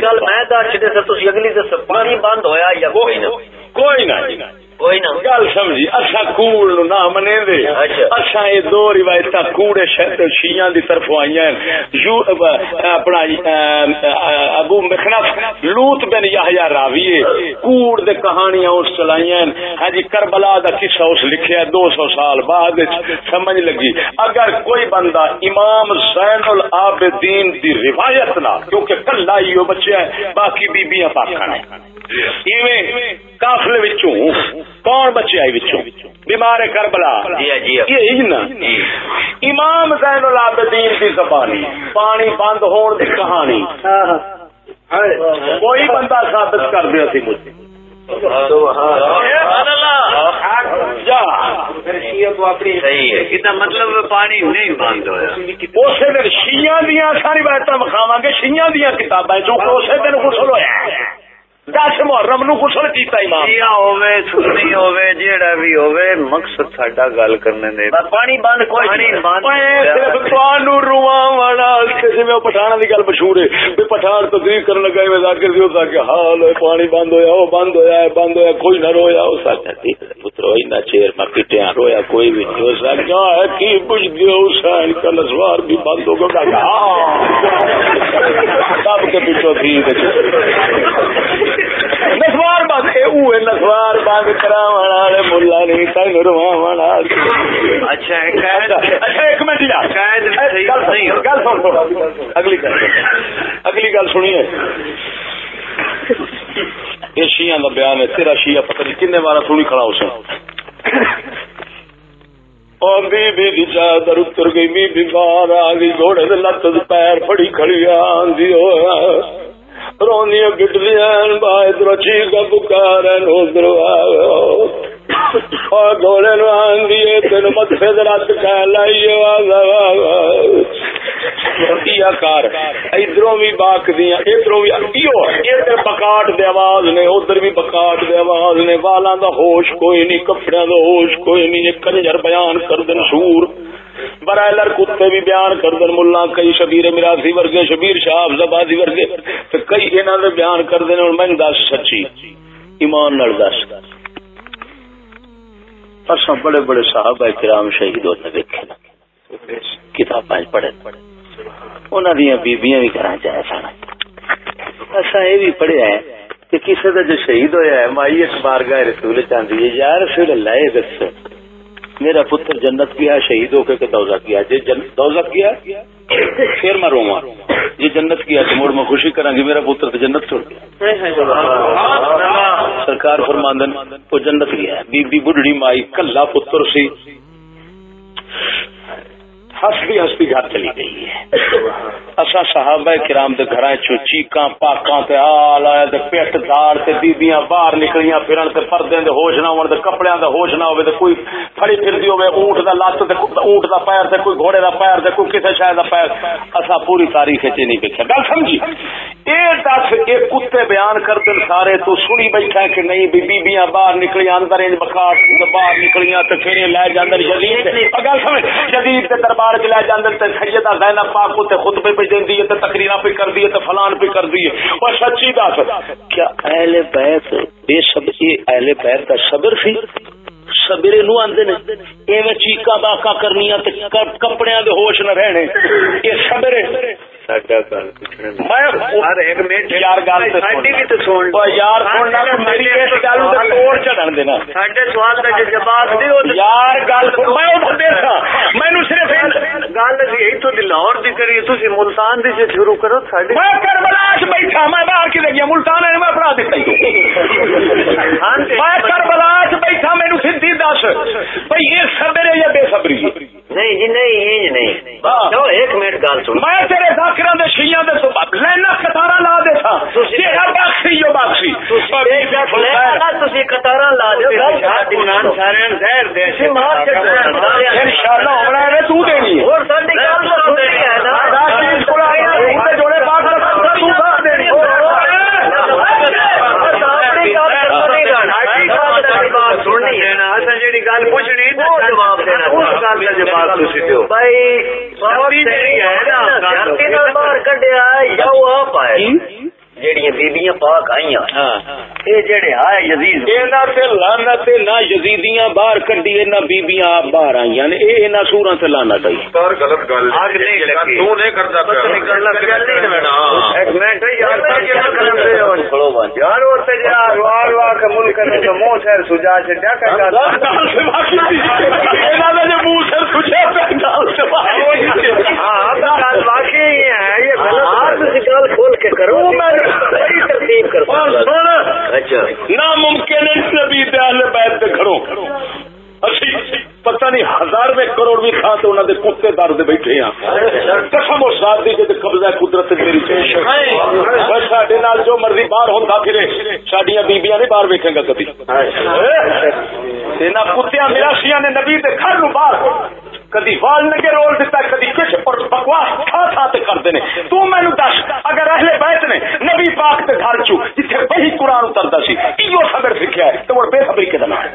گل میں دس چی اگلی دس پانی بند ہویا یا کوئی نہ گل سمجھی اچھا کوڑ نہ منے دے اچھا یہ دو روایت کوڑے شیعہ دی طرف آئی اپنا ابو مخنف لوط بن یحییٰ راوی کوڑ دے کہانیاں اس چلائی ہاں جی کربلا دا قصہ اس لکھیا 200 سال بعد سمجھ لگی اگر کوئی بندہ امام زین العابدین دی روایت نہ کیونکہ کلا ہی وہ بچے باقی بیبیاں پاکاں نے قافلے وچوں کون بچے آئی وچوں بیمار کربلا یہی نا امام زین العابدین کی زبانی پانی بند ہون دی کہانی کوئی بندہ ثابت کر دیا سی مجھے مطلب پانی نہیں بند ہوا اسی دن شیعہ دیا ساری روایت مکھاوا گے شیعہ دیا کتابیں چونکہ اسی دن غسل ہوا 10 محرم نو غسل کیتا امام ہوے سنی ہوے جیڑا بھی ہوے مقصد ساڈا گل کرنے دے پانی بند کوئی نہیں بند صرف تانوں رواں والا کسے میں پٹھان دی گل مشہور ہے بے پٹھان تقریر کرن لگا میں ذاکر دیو کہ حال پانی بند ہویا او بند ہویا کوئی نہ رویا او سچ ہے پتر اتنا چیر میں پٹیا رویا کوئی بھی نہیں ہو سکتا ہے کی پوچھ گیا حسین کا نسوار بھی بند ہو گیا سب کے پیچھو تھی نسوار بند نسوار بند کرا ملا نہیں تین روا اچھا ایک منٹ اگلی گل سنیے یہ شیعہ کا بیان ہے تیرا شیعہ پتہ نہیں کنے بار سنی کھڑا اس بی چادر اتر گئی بی باہر آ گئی گھوڑے دے لت پیر پڑی کھڑی آندی رونیاں گٹلیاں با ادھر چیخ پکار ادھر گھوڑے نو آندی تین متھے رت کہہ لائی کار ادھروں بھی باک دیا ادھروں بھی ادھر بکاٹ دے آواز نے ادھر بھی بکاٹ دے آواز نے والاں دا ہوش کوئی نہیں کپڑیاں دا ہوش کوئی نہیں کنجر بیان کر دن سور برائلر کتے بھی بیان کر دن ملا کئی شبیر میراثی ورگے شبیر شاہ زبادی ورگے تے کئی انہاں دے بیان کر دن ہن میں دس سچی ایمان نال دس اساں بڑے بڑے صحابہ کرام شہید ہوتے دیکھے کتاباں پڑھے انہاں دیاں بیبییاں بھی گھراں چ سن اساں یہ بھی پڑھیا ہے کہ کسی دا جو شہید ہویا ہے مائی اس بارگاہ رسول چاندی ہے یا رسول اللہ دس میرا پتر جنت گیا شہید ہو کے دوزخ گیا جی دوزخ گیا پھر میں رواں جی جنت گیا تو مڑ میں خوشی کراں گی میرا پتر تو جنت چھوڑ گیا سرکار فرماندن وہ جنت گیا بی بی بڈڑی مائی کلا پتر سی ہستی ہستی گھر چلی گئی ہے اصا صحابہ کرام دے گھراں چوں چیکاں پاکاں تے آل آیا تے پیٹ دار تے بیبییاں باہر نکلیاں پھرن تے پردے دے ہوش نہ ہون تے کپڑیاں دا ہوش نہ ہوے تے کوئی پھڑی پھردی ہوے اونٹ دا لت تے اونٹ دا پیر تے کوئی گھوڑے دا پیر تے کوئی کسے شے دا پیر اسا پوری تاریخ وچ نہیں دیکھیا گل سمجھی اے دس اے کتے بیان کردن سارے تو سنی بیٹھا کہ نہیں بیبییاں باہر نکلیاں اندر ان بکاٹ تے باہر نکلیاں تے پھر لے جاندن یزید تے گل سمجھ یزید تے دربار لے جاندن تے سیدہ زینب پاک تے خطبے پہ دیندی ہے تے تقریراں پہ کر دی ہے تے فلان پہ کر دی ہے اور سچی دس کیا اہل بیت بے صبر یہ اہل بیت دا صبر سی صبر نو آندے نے ایویں چیکاں باکاں کرنیاں تے کپڑیاں دے ہوش نہ رہنے یہ صبر ہے ساڈا گل پوچھنا میں ہر ایک منٹ یار گل تے ساڈی بھی تے سن او یار سننا میری اس گل تے توڑ چڑھن دینا ساڈے سوال دا جواب دیو یار گل میں او دیکھا مینوں صرف گل سی ایتھوں دی لاہور دی کری تسی ملتان دی شروع کرو ساڈی میں کربلا وچ بیٹھا میں باہر کی لگیا ملتان نے میں اپنا دتا ہی ہاں میں کربلا وچ بیٹھا مینوں سیدھی دس بھئی یہ صبر ہے یا بے صبری ہے نہیں جی نہیں چلو ایک منٹ گل سن میں تیرے ذاکراں دے شیعاں دے سبب لینا قطاراں لا دے تھا تیرا باخی جو باخی تسی قطاراں لا دے گل سارے زہر دے انشاءاللہ ہونا ہے تو دینی ہے اور ساڈی گل تو دینی ہے نا راشد قرآن تے جوڑے پاک تو ساتھ دینی ہے سننی ہے نا اساں جیڑی گل پوچھنی او جواب دینا اس گل دا جواب تسی دیو بھائی سوابی تیری ہے نا جانتی نال باہر کڈیا یا او آپ آئے جیڑیاں بیبییاں پاک آئیاں اے جڑے آئے یزید انہاں تے لعنت نہ یزیدیاں باہر کڈی نہ بیبییاں آپ باہر آئیاں نے اے انہاں سوراں تے لعنت آئی پر غلط گل اگ نہیں لگی تو نہیں کردا ایک منٹ یار کلام دے کھڑو بن یار او تے یار وار کے ملک نے تو منہ سر سجا چھڈیا کہ انہاں دے منہ سر سجا پہ گل سے ہاں گل واقعی ہے یہ غلط ہے گل کھول کے کرو ترتیب کر اچھا ناممکن ہے نبی دے اہل بیت دے گھروں اسی پتہ نہیں ہزارویں کروڑ بھی تھا تو انہوں نے کتے دار دے بیٹھے ہیں قسم و ذات دی کہ قبضہ قدرت میری چاہیے بس ساڈے نال جو مرضی باہر ہوندا پھرے ساڈیاں بیبییاں نہیں باہر ویکھیں گا کبھی انہاں کتیاں مراشیاں نے نبی دے گھر نو باہر کدی وال نگے رول دیتا کدی کچھ اور بکواس تھا تے کردے نے تو مینوں دس اگر اہل بیت نے نبی پاک دے گھر چوں جتھے وہی قرآن اتردا سی ایو صبر سکھیا ہے تے وہ بے صبری کے دنا ہے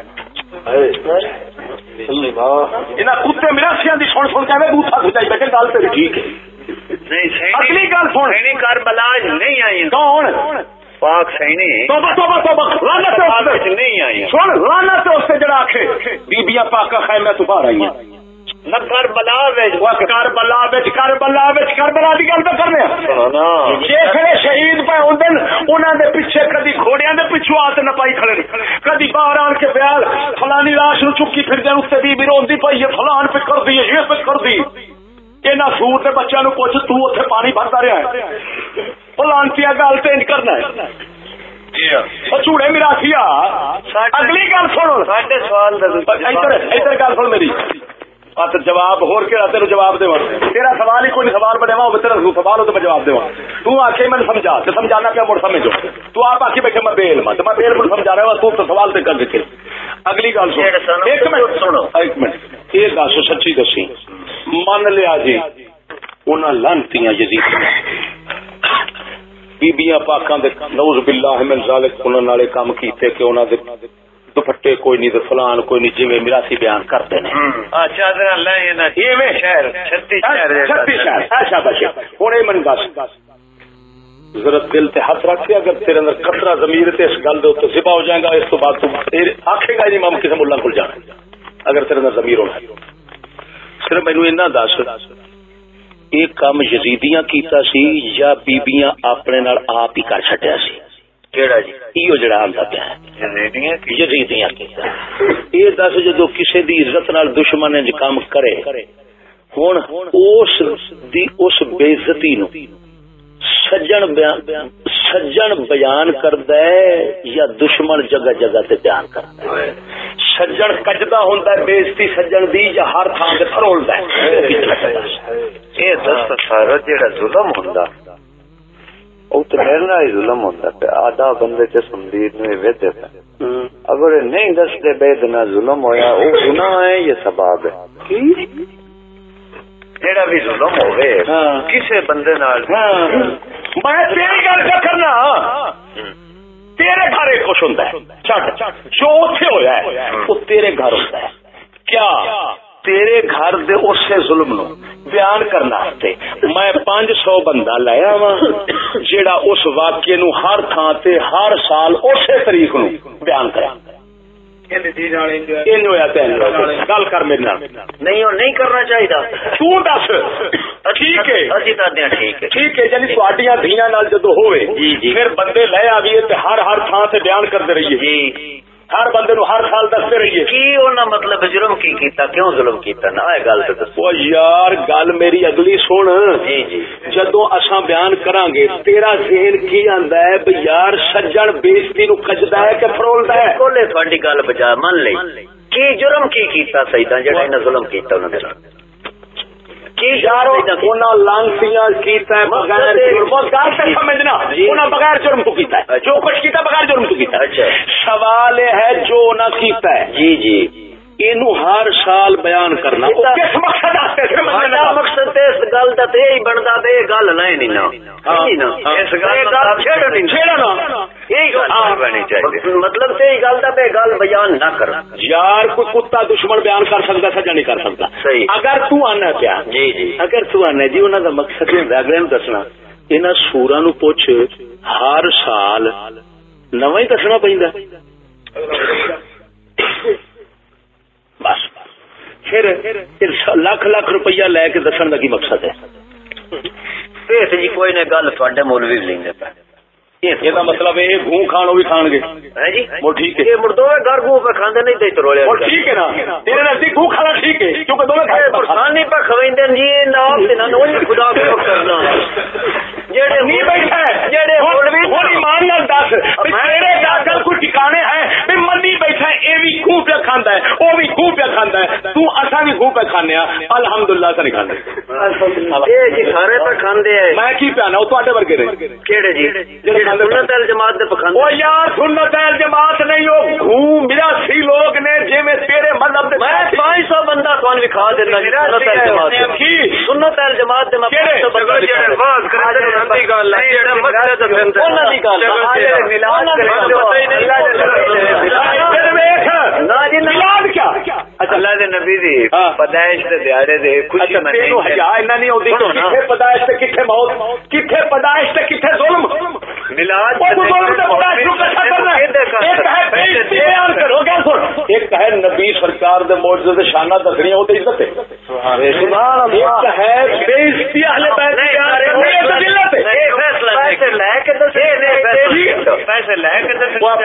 انہاں کتے مراشیاں دی سن سن کے بوتھا سجائی بیٹھے گل تے ٹھیک ہے نہیں اگلی گل سن کربلا نہیں آئی کون پاک سینی نہیں آئی سن لانا تو اس سے جڑا آخے بیبیاں پاکا خیمے تو باہر آئی ہیں نہ کربلا کربلا کی گل تو کرنے جیسے شہید پہ ہوندے انہوں دے پیچھے کدی گھوڑیاں دے پیچھوں آتے نہ پائی کھڑے کدی باہر آن کے بیال فلانی لاش نو چکی پھر دے اس بی روندی پئی ہے فلان پہ کر دی یہ پہ کر دی انہاں سور دے بچیاں نو پوچھ تو اوتھے پانی بھردا رہیا ہے فلانتی گل تے انج کرنا ہے چوڑے میراسیا اگلی گل سنو ساڈے سوال ادھر گل سن میری جواب ہور کے تیرے جواب دے تیرا سوال ہی کوئی سوال بنے وا تیرا سوال ہو تو میں جواب دے تو آخے میں سمجھا تو سمجھانا پیا مڑ سمجھو تو آپ آخی بیٹھے میں بیل میں بیل مڑ سمجھا رہا ہوں تو سوال تے کر کے اگلی گل سن ایک منٹ یہ دس سچی دسی من لیا جی انہاں لانتیاں یزید بیبیاں پاکاں دے نعوذ باللہ من ذالک انہاں نالے کام کیتے کہ انہاں دے دوپٹے کوئی نہیں تو فلان کوئی نہیں جی میراسی بیان کرتے ہیں من دس ذرا دل تے ہاتھ رکھ اگر تیرے اندر قطرہ ضمیر تے اس گل دے اوپر ذبح ہو جائے گا اس تو بعد تو آکھے گا نہیں مام کسی ملا کھل جانا اگر تیرے اندر ضمیر ہونا صرف مینوں اینا دس یہ کام یزیدیاں کیتا سی یا بیبیاں اپنے نال آپ ہی کر چھڈیا سی کیڑا جی ایو جڑا آندا پیا ہے یزیدیاں کیتا یہ دس جدو کسی دی عزت نال دشمن انج کام کرے ہن اس بے عزتی نو سجن بیان کردا ہے یا دشمن جگہ جگہ تے بیان کردا ہے سجن کجدا ہوندا ہے بے عزتی سجن دی یا ہر تھان تے پھرولدا ہے یہ دس سارا جڑا ظلم ہوندا او تو میرے نال ہی ظلم ہوندا پیا آدھا بندے تے سمدید نو ویدے پیا اگر نہیں دسدے بے دنا ظلم ہویا او گناہ ہے یا ثواب ہے جڑا بھی ظلم ہوئے کسے بندے نال میں تیری گل کرنا تیرے گھر ایک کچھ ہوندا ہے چھڈ جو اوتھے ہویا ہے وہ تیرے گھر ہوندا ہے کیا تیرے گھر دے اسے ظلم نو بیان کرنا تے میں 500 بندہ لایا وا جیڑا اس واقعے نو ہر تھان تے ہر سال اسی تاریخ نو بیان کرے گل کر میرے نال نہیں کرنا چاہیے تو دس ٹھیک ہے ٹھیک ہے یعنی تہاڈیاں دھیاں نال جدوں ہوئے پھر بندے لے آویے تے ہر تھان تے بیان کردے رہیے ہر بندے نو ہر سال دستے رہیے کی انہاں مطلب جرم کی کیتا کیوں ظلم کیتا نا اے گل تے دسو یار گل میری اگلی سن جدوں اساں بیان کران گے تیرا ذہن کی آندا ہے بھئی یار سجن بےزتی نو کجدا ہے کہ فرولدا ہے کولے تہاڈی گل بجا من لئی کی جرم کی کیتا سیداں جڑا انہاں ظلم کیتا انہاں دے نال کی یارو انہاں لانتیاں کیتا ہے بغیر جرم گل تے سمجھنا انہاں بغیر جرم تو کیتا ہے جو کچھ کیتا بغیر جرم تو کیتا ہے سوال ہے جو نہ کیتا ہے جی اینو ہر سال بیان کرنا کس مقصد واسطے مقصد تے اس گل دا تے ہی بندا تے گل نہیں نا اس گل دا چھیڑنا یہی گل بننی چاہیے مطلب تے گل دا تے گل بیان نہ کر یار کوئی کتا دشمن بیان کر سکدا سجا نہیں کر سکدا اگر تو آنا پیا اگر تو آنا جی انہاں دا مقصد ہوندا اگلے نوں دسنا انہاں سوراں نوں پوچھ ہر سال نواں ہی دسنا پیندا بس پھر لاکھ لاکھ روپیہ لے کے دسن کا کی مقصد ہے جی کوئی نہ گل تھوڑے مولوی لیں گے یہ مطلب ہے گوں کھان وہ بھی کھان گے وہ ٹھیک ہے مڑ دو گھر گوں پہ کھاندے نہیں تے رولے ٹھیک ہے نا تیرے نزدیک گوں کھانا ٹھیک ہے کیونکہ دونوں پرسان نہیں پہ کھویندے جی نام تے نہ خدا کو کرنا جڑے نہیں بیٹھا ہے جڑے مولوی تھوڑی ایمان نال دس میرے گل کوئی ٹھکانے ہیں بھی منی بیٹھا ہے اے بھی گوں پہ کھاندا ہے او بھی گوں پہ کھاندا ہے تو اساں بھی گوں پہ کھانے ہیں الحمدللہ تے نہیں کھاندے اے جی سارے پہ کھاندے ہیں میں کی پیانا او تواڈے ورگے نے کیڑے جی سنت الجماعت دے پکھاندے او یار سنت الجماعت نہیں او گوں میراسی لوگ نے جے میں تیرے مذہب دے میں 500 بندہ کون لکھا دینا جی سنت الجماعت کی سنت الجماعت دے میں 500 بندہ جڑے باز کرے تے گل ہے جڑے مقصد دے انہاں دی گل ہے ملاد ملاد کیا اللہ دے نبی دی پیدائش دے دیہڑے دے خوشی منائی حیا انہاں نہیں ہوندی کتھے پیدائش تے کتھے موت کتھے پیدائش تے کتھے ظلم ایک ہے نبی سرکار دے معجزے شانہ دسنی وہ عزت ہے، ایک ہے بےعزتی اہل بیت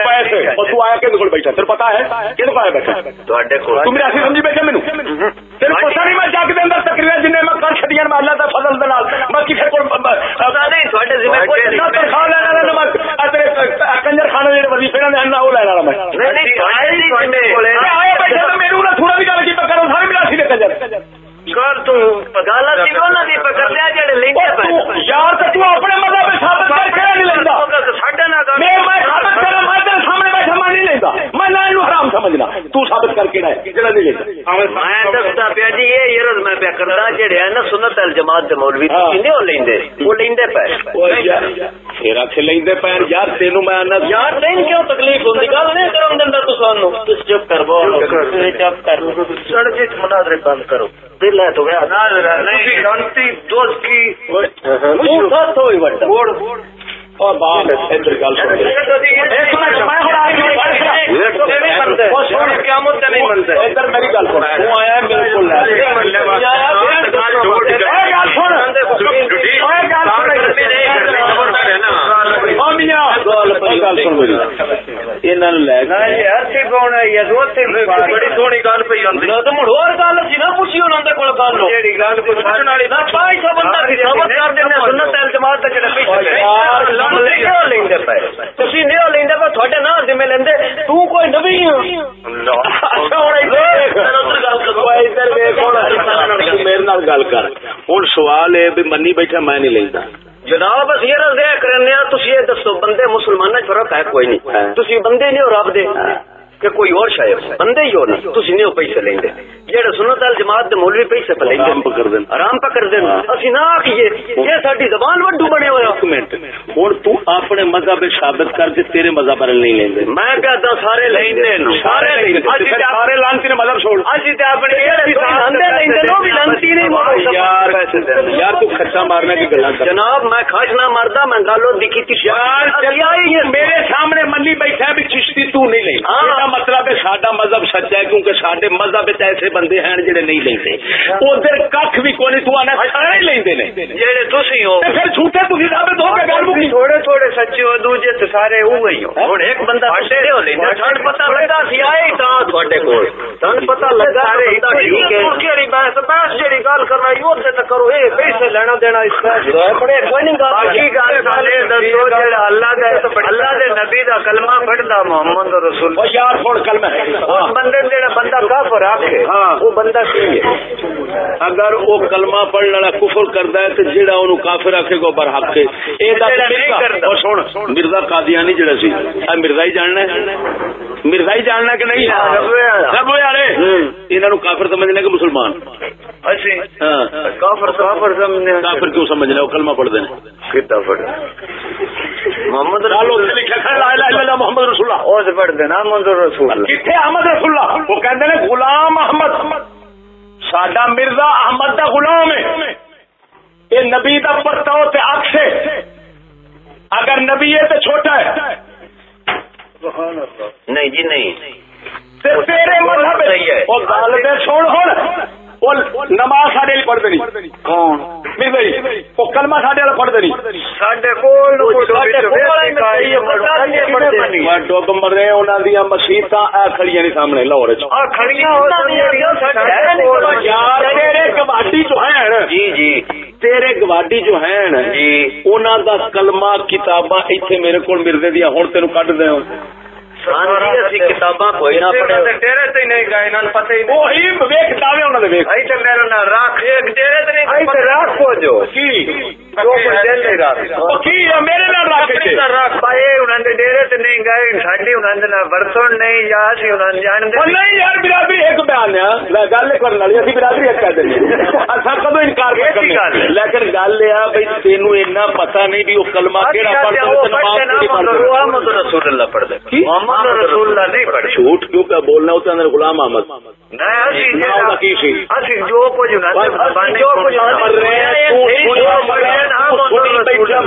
پیسے تو آیا کہ بیٹھا تیرے پتا ہے کہ آیا بیٹھا تم میرا سمجھی بیٹھا مینو تیرے پتا نہیں میں جگ دے اندر تقریر جن میں کر چڑیا میں اللہ کا فضل دے نال میں کسی کو تنخواہ لینا کنجر خانے جڑے وظیفے نے وہ لینا میں آیا بیٹھا میرے تھوڑا بھی گل کی کروں سارے ملا سی کنجر یار تو اپنے مذہب ثابت کر کے نہیں لینا سامنے بیٹھا میں نہیں لینا میں نہ حرام سمجھنا تو ثابت کر کے جماعت مولوی لیندے پے یار تینوں میں یار کیوں تکلیف ہوتی گل نہیں کرو چپ کر مناظرے بند کرو دل ہے تو گل کر ہوں سوال ہے بھی منی بیٹھا میں نہیں لینا جناب اصل یہ کرنے تھی دسو بندے مسلمانوں فرق ہے کوئی نہیں تھی بندے نہیں ہو رب دے کہ کوئی اور شاید بندے ہی ہو نا تھی نہیں پیسے لیں گے جہاں سنت وال جماعت دے مولوی پیسے پہ لیں آرام پہ کر دین اسی نہ آخیے یہ ساری زبان وڈو بنے ہوئے ایک منٹ ہوں تو اپنے مذہب ثابت کر کے تیرے مذہب پر نہیں لیں گے میں کہتا سارے لیندے سارے لانتی نے مذہب چھوڑ یار تو خرچہ مارنے کی گلا جناب میں خرچ نہ ماردا میں گالو دکھی میرے سامنے منی بیٹھا بھی چشتی تو نہیں لیں مطلب ہے ساڈا مذہب سچا ہے کیونکہ ساڈے مذہب ایسے بندے ہیں جڑے نہیں لیندے ادھر کھ بھی کوئی نہیں تو آنا سارے لیندے نے جڑے تسی ہو پھر جھوٹے تسی ثابت ہو کے گل مکی تھوڑے تھوڑے سچے ہو دوجے تے سارے اوہی ہو ہن ایک بندہ سچے ہو لیندا سن پتہ لگا سی آئے تا تواڈے کول سن پتہ لگا سارے ٹھیک ہے کیڑی بس جڑی گل کرنا او تے کرو اے پیسے لینا دینا اس طرح بڑے کوئی نہیں گل باقی گل سارے دسو جڑا اللہ دے نبی دا کلمہ پڑھدا محمد رسول یار چھوڑ کلمہ بندے جڑا بندہ کافر آکھے وہ بندہ کی ہے اگر وہ کلمہ پڑھنے والا کفر کردا ہے تے جڑا اونوں کافر آکھے گا برحق ہے اے دا نہیں کردا او سن مرزا قادیانی جڑا سی اے مرزا ہی جاننا ہے کہ نہیں سب والے انہاں نوں کافر سمجھنے کہ مسلمان اچھا کافر سمجھنے کافر کیوں سمجھنے وہ کلمہ پڑھدے نے کتا پڑھ محمد رسول اللہ محمد رسول اللہ او پڑھ دینا محمد رسول اللہ کتنے احمد رسول اللہ وہ کہندے نے غلام احمد ساڈا مرزا احمد دا غلام ہے یہ نبی دا پرتاؤ تے عکس ہے اگر نبی ہے تے چھوٹا ہے نہیں جی نہیں تیرے مذہب ہے وہ گل دے چھوڑ ہن نماز ساڈے لیے پڑھتے نہیں کون وہ کلمہ ساڈے والا پڑھتے نہیں ساڈے کول ڈب مرے انہاں دی مسیتاں کھڑیاں نہیں سامنے لاہور تیرے گواڈی جو ہیں جی جی تیرے گواڈی جو ہیں جی انہاں دا کلمہ کتاباں ایتھے میرے کول مردے دیاں ہن تینوں کڈ دے کتاباں کوئی نہ پڑھے ڈیرے تے نہیں گئے نال پتہ ہی وہی ویکھ داوے انہاں دے ویکھ ایتھے میرے نال راکھ ایک ڈیرے تے نہیں ایتھے راکھ کو جو کی جو کوئی دل نہیں راکھ او کی میرے نال راکھ تے راکھ پائے انہاں دے ڈیرے تے نہیں گئے ساڈی انہاں دے نال ورتن نہیں یا اسی انہاں جان دے نہیں یار برادری ایک بیان ہے میں گل کرن والی اسی برادری ایک کہہ دیں اساں کدوں انکار کرتے لیکن گل ہے بھئی تینوں اتنا پتہ نہیں بھی او کلمہ کیڑا پڑھدا ہے تے نماز کیڑی پڑھدا ہے محمد رسول اللہ پڑھدا ہے رسول اللہ نہیں پڑھ جھوٹ کیوں پہ بولنا ہوتا ہے غلام احمد جو کچھ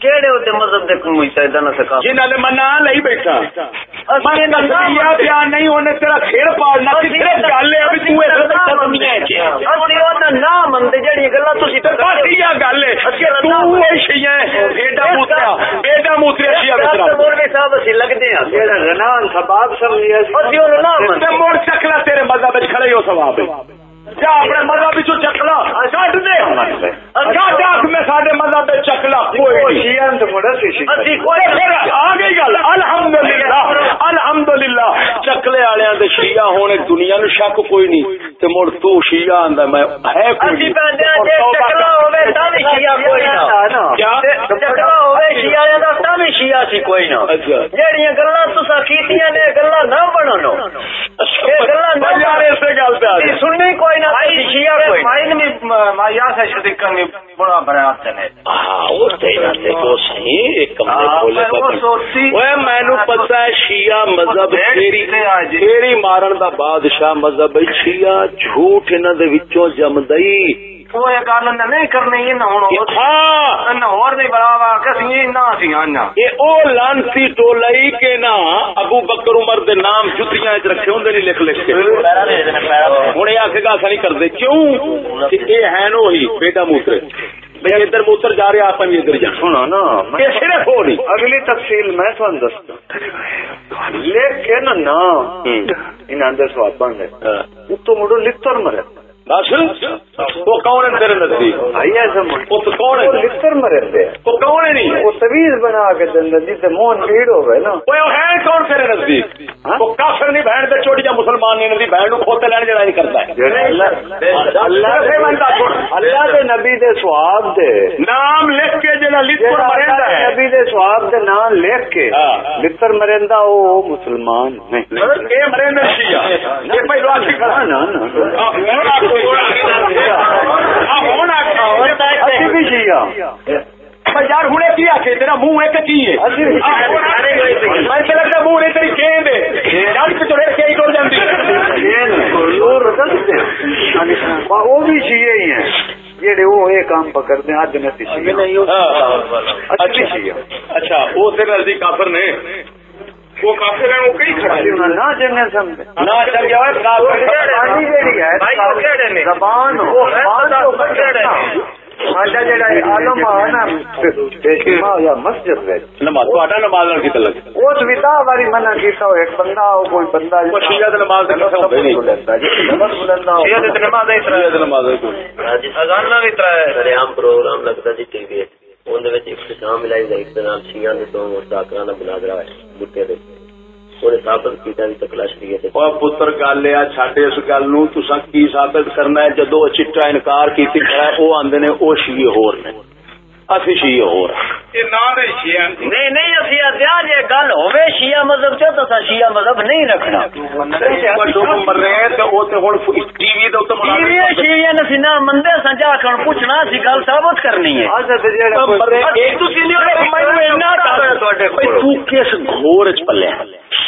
کیڑے ہوتے مذہب دے کوئی سیدا نہ سکا جنہاں نے منا لئی بیٹھا میں نظریہ بیان نہیں ہونے تیرا کھیڑ پالنا کتنے گل ہے ابھی تو ایسا دنیا ہے اسی او نہ مندے جڑی گلاں تسی بڑی گل ہے تو اے شیاں بیٹا موتریا شیعہ بترا مولوی صاحب اسی لگدے ہیں جڑا غنان ثواب سمجھیا اسی او نہ مندے مڑ چکلا تیرے مذہب وچ کھڑے ہو ثواب جا اپنے مذہب وچ چکلا چھڈ دے اچھا میں ساڈے مذہب وچ چکلا کوئی شیعہ تے مڑ اسی کوئی آ گئی گل الحمدللہ چکلے والےاں دے شیعہ ہونے دنیا نو شک کوئی نہیں تے مڑ تو شیعہ آندا میں ہے کوئی چکلا ہوے تا بھی شیعہ کوئی نہ کیا چکلا ہوے شیعہ دا تا بھی شیعہ سی کوئی نہ جڑیاں گلاں تساں کیتیاں نے گلاں نہ بنو اے گلاں نہ یار ایسے گل تے آ سننی کوئی نہ شیعہ کوئی مائن میں مایا سے شدیکن میں بڑا بڑا ہے ہاں وہ تے تو صحیح ایک کمرے کھولے اوے مینوں پتہ ہے شیعہ مذہب تیری مارن دا بادشاہ مذہب شیعہ جھوٹ انہاں دے وچوں جمدئی وہ یہ گل نہیں کرنی ہے نہ ہن ہاں نہ اور نہیں بڑا کسی نہ سی آنا اے او لانتی ٹولائی کے نا ابو بکر عمر دے نام جتیاں وچ رکھے ہوندے نہیں لکھ کے ہن اے آکھے گا اسا نہیں کردے کیوں کہ اے ہیں نو ہی بیٹا موتر میں ادھر موتر جا رہا آپ بھی ادھر جا سنو نا یہ صرف ہو نہیں اگلی تفصیل میں تھانوں دسدا لیکن نا انہاں دے سواب بن گئے اتو مڑو لتر مرے بس وہ کون ہے تیرے نزدیک وہ تو کون ہے لتر مرے وہ کون ہے نہیں وہ تویز بنا کے دندر جسے مون بھیڑ ہو گئے نا وہ ہے کون تیرے نزدیک وہ کافر نہیں بہن دے چوٹی یا مسلمان نہیں نزدیک بہن کو کھوتے لینے جڑا نہیں کرتا ہے اللہ دے نبی دے سواب دے نام لکھ کے جڑا لتر مریندا ہے نبی دے سواب دے نام لکھ کے لتر مریندا او مسلمان نہیں اے مریندا شیعہ یہ پہلو آکھی کھڑا نا یار ہوں کی آخ تیرا منہ ایک کی ہے منہ نے تیری گیند ہے ٹر جاتی وہ بھی شیعہ ہی ہیں جہے وہ یہ کام پکڑتے ہیں اج اچھا وہ تیرے نزدیک کافر نے وہ کافر ہیں وہ کئی کھڑا نہ جننے سمجھے نہ چل گیا زبان مسجد نماز کی تلک اس ودا باری منع کیتا ایک بندہ ہو کوئی بندہ نماز پروگرام لگتا جی ٹی وی اختتام ملائی گئی شیعہ دے دو مستاکرانہ مناظرہ بوٹے دے پتر گل ہے چھڈ اس گل نو تساں کی ثابت کرنا ہے جدو چٹا انکار کیتی کھڑا ہے او آندے نے او شیعہ ہور نے اسی شیعہ ہور نہیں نہیں اسی آدھا جے گل ہوے شیعہ مذہب چ تو شیعہ مذہب نہیں رکھنا مر رہے ہیں تو او تے ہن ٹی وی دے اوتے شیعہ نے سنا مندے سجا کھن پوچھنا سی گل ثابت کرنی ہے ایک تو سی نہیں مینوں اینا تواڈے تو کس گھور وچ پلے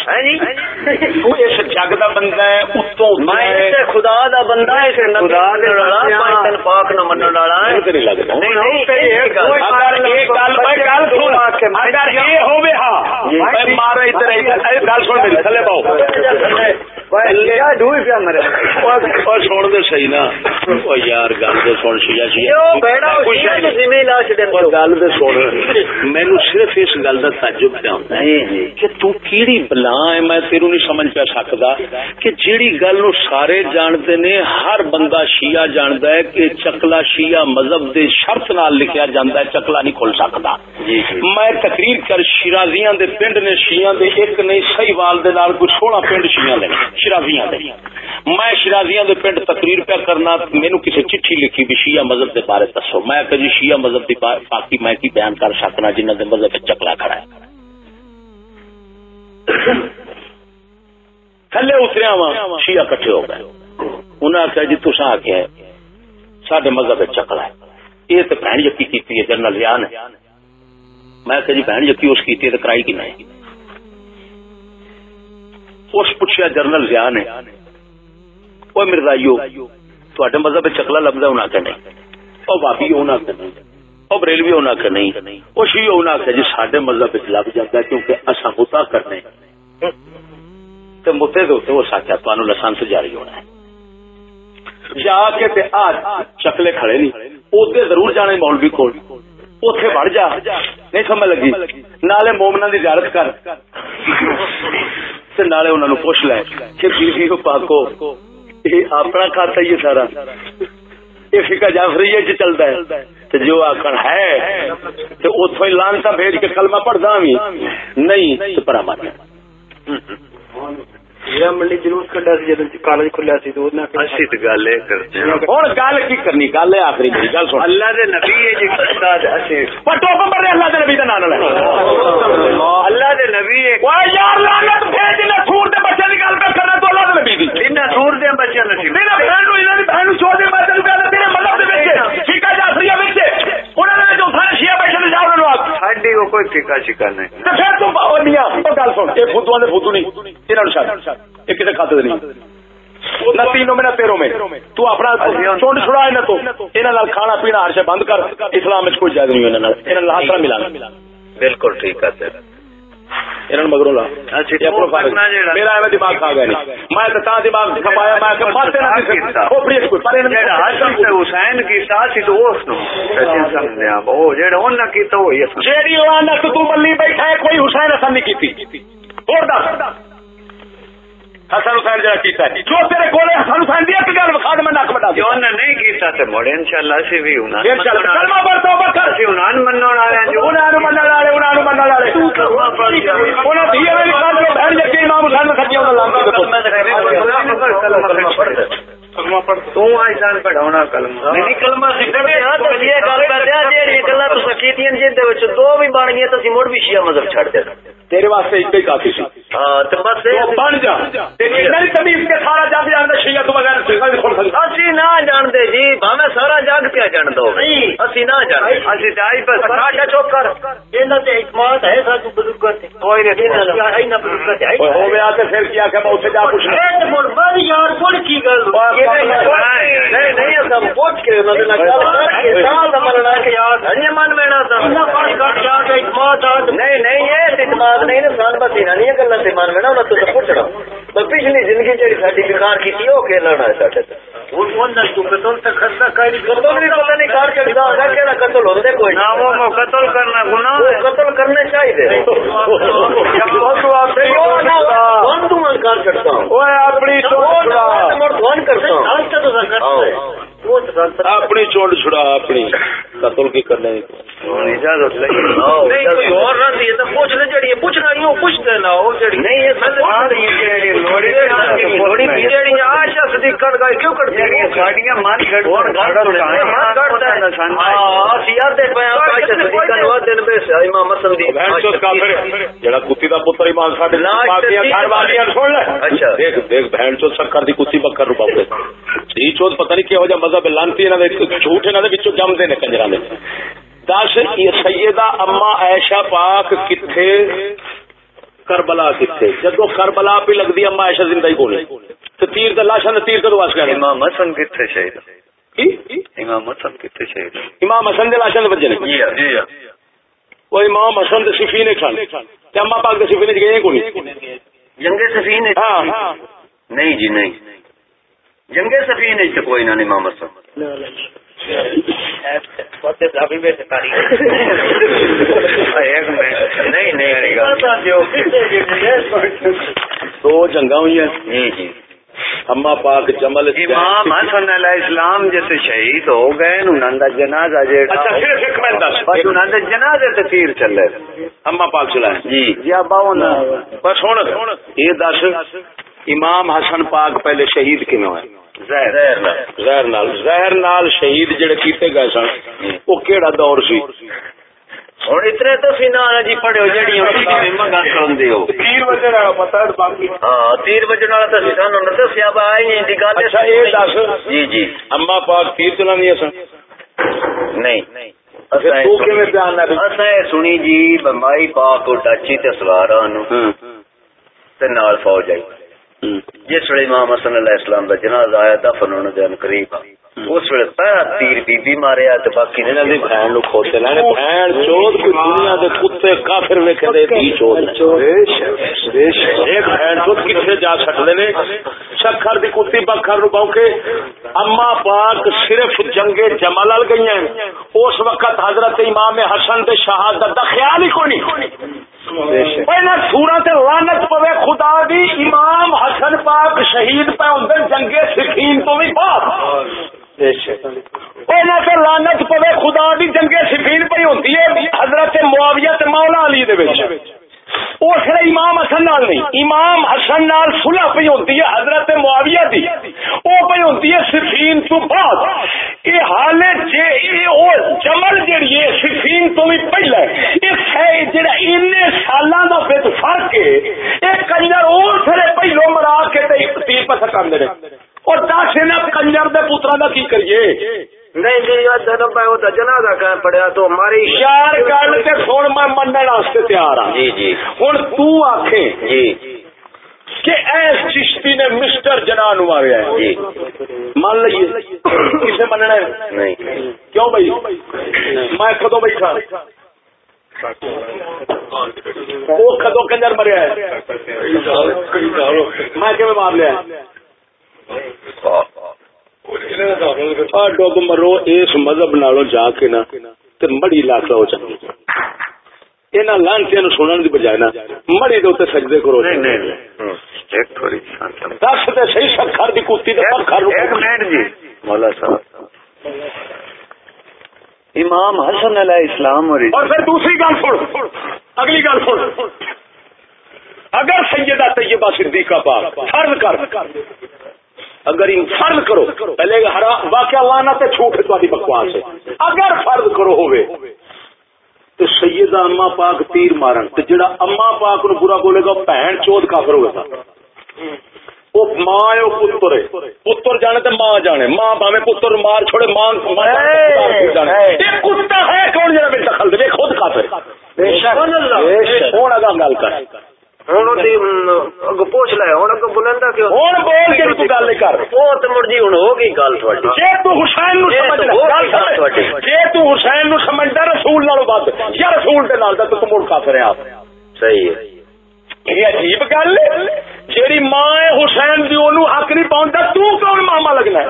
تو اس جگ دا بندہ ہے اتوں میں خدا دا بندہ ہے خدا دے والا پاک نہ منن والا ہے نہیں لگدا نہیں اگر ایک گل میں گل سن اگر یہ ہوے ہاں میں مارا ادھر اے گل سن میری تھلے پاؤ کیا ڈوئی پیا مرے اور چھوڑ دے صحیح نا او یار گل دے سن شیعہ او بیڑا شیعہ تے زمین لا چھڈے اور گل دے سن مینوں صرف اس گل دا تعجب تے ہوندا ہے کہ تو کیڑی بلا میں تیروں نہیں سمجھ پا سکتا کہ جیڑی گل نو سارے جانتے نے ہر بندہ شیعہ جانتا ہے کہ چکلا شیعہ مذہب دے شرط نال لکھیا جاندا ہے چکلا نہیں کھل سکتا میں تقریر کر شیرازیاں دے پنڈ نے شیعہ دے ایک نہیں صحیح وال دے نال کوئی 16 پنڈ شیعہ دے شیرازیاں دے میں شیرازیاں دے پنڈ تقریر پہ کرنا مینوں کسی چٹھی لکھی بھی شیعہ مذہب دے بارے دسو میں کہ جی شیعہ مذہب دی باقی میں کی بیان کر سکنا جنہاں دے مذہب وچ چکلا کھڑا ہے تھلے اتریا وا شیعہ کٹھے ہو گئے انہیں آخیا جی تسا آخیا سڈے مذہب چکلا ہے یہ تو بہن یقی کی جنرل ضیاء نے میں آخیا جی بہن یقی اس کی کرائی کی نہیں اس پوچھا جنرل ضیاء نے وہ مرزائیو تے مذہب چکلا لبدا انہیں آخیا نہیں وہ بابی انہیں آخیا نہیں اور بریلوی انہوں نے نہیں، وہ شیعہ انہوں نے جی سارے مذہب لگ جاتا ہے کیونکہ اصا متا کرنے تو متے کے وہ سچ ہے تمہیں لائسنس جاری ہونا ہے جا کے چکلے کھڑے نہیں ادھر ضرور جانا مولوی کول اوتھے بڑھ جا نہیں سمجھ لگی نالے مومنا دی زیارت کر تے نالے انہاں نوں پوچھ لے کہ بیوی پاکو یہ اپنا کھاتا ہی سارا یہ فقہ جعفریہ چ چلتا ہے تے جو آکھن ہے تے اوتھوں ہی لانتا بھیج کے کلمہ پڑھدا وی نہیں تے پرا مار یہ منڈی جلوس کڈا سی جدوں کالج کھلیا سی تو انہاں اسی تے گل اے کرتے ہیں ہن گل کی کرنی گل ہے آخری میری گل سن اللہ دے نبی ہے جی استاد اسی پٹو پر اللہ دے نبی دا نام لے اللہ دے نبی ہے او یار لعنت بھیج نے سور دے بچے دی گل پہ کرنا تو اللہ دے نبی دی انہاں سور دے بچے نصیب میرا بہن نو انہاں دی بہن نو چو دے بچے نو کہنا تیرے مطلب دے وچ ٹھیکا جعفریہ وچ انہاں نے جو تھا شیعہ بیٹھے نے جاؤ نو ساڈی کو کوئی ٹھیکا شکا نہیں تے پھر تو اونیاں او گل سن اے فوتواں دے فوتو نہیں انہاں نو چھڈ اے کتے کھاتے نہیں نہ تینوں میں نہ تیروں میں تو اپنا چونڈ چھڑا انہاں تو انہاں نال کھانا پینا ہر شے بند کر اسلام وچ کوئی جائز نہیں انہاں نال انہاں نال ہاتھ ملانا بالکل ٹھیک ہے تیرا انہاں مگروں لا میرا ایویں دماغ کھا گیا نہیں میں تے تا دماغ کھپایا میں کہ پاسے نہ کھوپڑی کوئی پر جڑا حسن تے حسین کی ساتھ تو اس نو سچ سمجھیا او جڑا انہاں کیتا ہوئی جیڑی لعنت تو بلی بیٹھا ہے کوئی حسین حسن نہیں کیتی اور دس حسن حسین جڑا کیتا ہے جو تیرے کولے حسن حسین دی ایک گل وکھا دے میں نک بٹا جو انہاں نہیں کیتا تے موڑے انشاءاللہ اسی بھی ہونا انشاءاللہ کلمہ پڑھ توبہ کر اسی انہاں منن والے جو انہاں نوں منن والے انہاں نوں منن والے تو کلمہ پڑھ جا انہاں دی ایویں نکال کے بہن جے امام حسین سچیاں دا کلمہ پڑھ تو آئیسان پڑھاونا کلمہ نہیں کلمہ سکھنے ہاں تو یہ گل پہ جیڑی گلاں تو سکیتیاں جن دے وچ دو بھی بن گئیں تے مڑ بھی شیعہ مذہب چھڈ دے تیرے واسطے ایک ہی کافی سی ہاں تے بس بن جا میری تمیز کے سارا جگ جاندا شیعہ تو بغیر سکھا نہیں کھول سکدا اسی نہ جاندے جی بھاویں سارا جگ کیا جان دو اسی نہ جاندے اسی تے آئی بس اچھا چپ کر انہاں تے اعتماد ہے ساڈو بزرگاں تے کوئی نہیں نہ بزرگاں تے ہو گیا تے پھر کیا کہ میں اوتھے جا پوچھنا اے مڑ بڑ یار کوئی کی گل نہیں نہیں سب پوچھ کے انہاں نے گل سال دا مرنا کہ یار ہن من مینا تھا اللہ پاک کا کیا کہ اعتماد نہیں نہیں یہ اعتماد نہیں نا سان بس نہیں گلاں تے من مینا تو پوچھنا تو پچھلی زندگی جڑی ساڈی بیکار کیتی او کہ لڑنا ہے ساڈے ہن اون تو قتل تے خرچہ کائی قتل نہیں پتہ نہیں کار چڑھدا ہے کیڑا قتل ہوندے کوئی نہ وہ قتل کرنا گناہ ہے قتل کرنے چاہیے تو آپ سے کون تو من کار چڑھتا اوے اپنی کون کرتا ہوں اپنی چونڈ چھڑا اپنی قتل کی کرنے اجازت نہیں کوئی اور نہ دی تو پوچھ لے جڑی پوچھنا یوں پوچھ دینا او جڑی نہیں یہ لوڑی جڑی عائشہ صدیقہ کا کیوں کرتی ہے گاڑیاں مان کرتا ہے نشان ہاں سیاہ دے پے عائشہ صدیقہ نو دن بے امام حسن دی بہن چوت کافر جڑا کتی دا پتر ایمان ساڈے باقیاں گھر والیاں سن لے اچھا دیکھ دیکھ بہن چوت سرکار دی کتی بکر رو باوے جی چوت پتہ نہیں کیہو جا مذہب لانتی انہاں دے جھوٹ انہاں دے وچوں جمدے نے کنجراں دے دس سیدہ اما عائشہ پاک کتھے کربلا کتھے جدو کربلا پہ لگدی اما عائشہ زندہ ہی کولے تے تیر دا لاشاں دے تیر کدو واس گئے امام حسن کتھے شہید کی امام حسن کتھے شہید امام حسن دے لاشاں دے وجے نے جی وہ امام حسن دے صفینے کھان تے اما پاک دے صفینے گئے کوئی جنگ صفینے ہاں نہیں جی نہیں جنگ صفینے تے کوئی نہ امام حسن دو جنگاں ہوئی ہیں اما پاک جمل امام حسن علیہ السلام جیسے شہید ہو گئے انہاں دا جنازہ جیڑا اچھا صرف ایک منٹ دس بس انہاں دے جنازے تے تیر چلے اما پاک چلائے جی جی ابا ہونا بس ہن یہ دس امام حسن پاک پہلے شہید کیوں ہوئے زہر نال شہید جڑے کیتے گئے سن وہ کیڑا دور سی ہن اتنے تو سینا جی پڑھو جڑی منگا کروندے ہو تیر وجن والا پتہ ہے باقی ہاں تیر وجن والا تو سانو نہ دسیا با ائی دی گل اچھا اے دس جی جی اما پاک تیر چلاندی سن نہیں اچھا تو کیویں بیان نہ اساں سنی جی بمبئی پاک ڈاچی تے سواراں نو تے نال فوج آئی جس ویلے امام حسن علیہ السلام دا جنازہ آیا دفن ہونے دے قریب اس ویلے پہلا تیر بی بی ماریا تے باقی انہاں دی بہن نو کھوتے لینے بہن چود کوئی دنیا دے کتے کافر ویکھے دے دی چود ایک بہن چود کتنے جا سکدے نے شکر دی کتی بکھر نو بوکے اما پاک صرف جنگ جمل ال گئی ہیں اس وقت حضرت امام حسن دے شہادت دا خیال ہی کوئی نہیں پہلے سورت لعنت پوے خدا دی امام حسن پاک شہید پہ ہوندے جنگ صفین تو بھی بعد پہلے تو لعنت پوے خدا دی جنگ صفین پہ ہوندی ہے حضرت معاویہ تے مولا علی دے وچ اس لیے امام حسن نال نہیں امام حسن نال صلح پہ ہوندی ہے حضرت معاویہ دی او پہ ہوندی ہے صفین تو بعد یہ حالت جے او جمل جڑی ہے صفین تو بھی پہلے اس ہے جڑا اننے سالاں دا بے فرق ہے ایک کنجر او سرے پہلو مرا کے تے تیر پہ سکاندے نے اور 10 انہاں کنجر دے پتراں دا کی کریے نہیں جی جناب میں وہ جنازہ کہاں پڑیا تو ہماری یار گل تے سن میں منن واسطے تیار ہاں جی جی ہن تو آکھے جی کہ ایس چشتی نے مسٹر جناح نو ماریا ہے جی مان لئیے کسے مننا ہے نہیں کیوں بھائی میں کدو بیٹھا وہ کدو کنجر مریا ہے میں کیویں مار لیا ڈب مرو اس مذہب نالوں جا کے نا تے مڑی لاکھ ہو چاہیے انہاں لانتیاں نو سنن دی بجائے نا مڑی دے اوتے سجدے کرو ایک تھوڑی دس تے صحیح سکھر دی کتی تے پکھر ایک منٹ جی مولا صاحب امام حسن علیہ السلام اور پھر دوسری گل سن اگلی گل سن اگر سیدہ طیبہ صدیقہ پاک فرض کر اگر فرض کرو پہلے واقعہ لانا تے جھوٹ تہاڈی بکواس ہے اگر فرض کرو ہوئے تو سیدہ اما پاک تیر مارن تے جڑا اما پاک نو برا بولے گا بہن چود کافر ہوئے گا وہ ماں ہے وہ پتر ہے پتر جانے تے ماں جانے ماں بھاویں پتر مار چھوڑے ماں جانے یہ کتا ہے کون جڑا میں دخل دے خود کافر بے شک ہن اگا گل کر پوچھ لے ہوں بلندا کیوں ہوں بول کے تو گل کر وہ تو مڑ جی ہوں ہو گئی گل تھوڑی جے تو حسین نو سمجھدا جے تو حسین نو سمجھدا رسول نالوں ود یا رسول دے نال دا تو مڑ کافر ہے آپ صحیح ہے یہ عجیب گل ہے جیڑی ماں ہے حسین دی اونوں حق نہیں پاوندا تو کون ماما لگنا ہے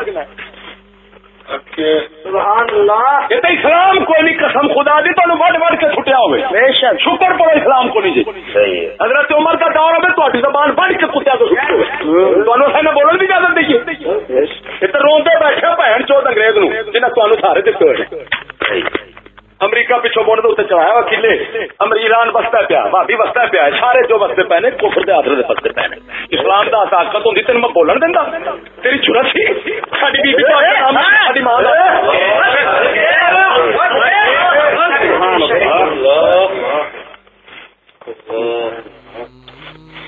سبحان اللہ یہ تو اسلام کوئی نہیں قسم خدا دی تو وڈ وڈ کے چھٹیا ہوئے بے شک شکر پڑو اسلام کو نہیں جی صحیح ہے حضرت عمر کا دور ہے تہاڈی زبان وڈ کے کتیا تو چھٹے ہوئے تانوں سن بولن دی اجازت دئیے یہ تو روندے بیٹھے بہن چود انگریز نو جنہاں تانوں سارے دتے ہوئے امریکہ پیچھو بورڈ دے چڑھایا وا کلے ایران بستا پیا بھابی بستا پیا سارے جو بستے پے نے کفر دے آدھر دے بستے پے نے اسلام دا طاقت ہوندی تینوں میں بولن دیندا تیری جرأت سی ساڈی بیوی تو ساڈی ماں دا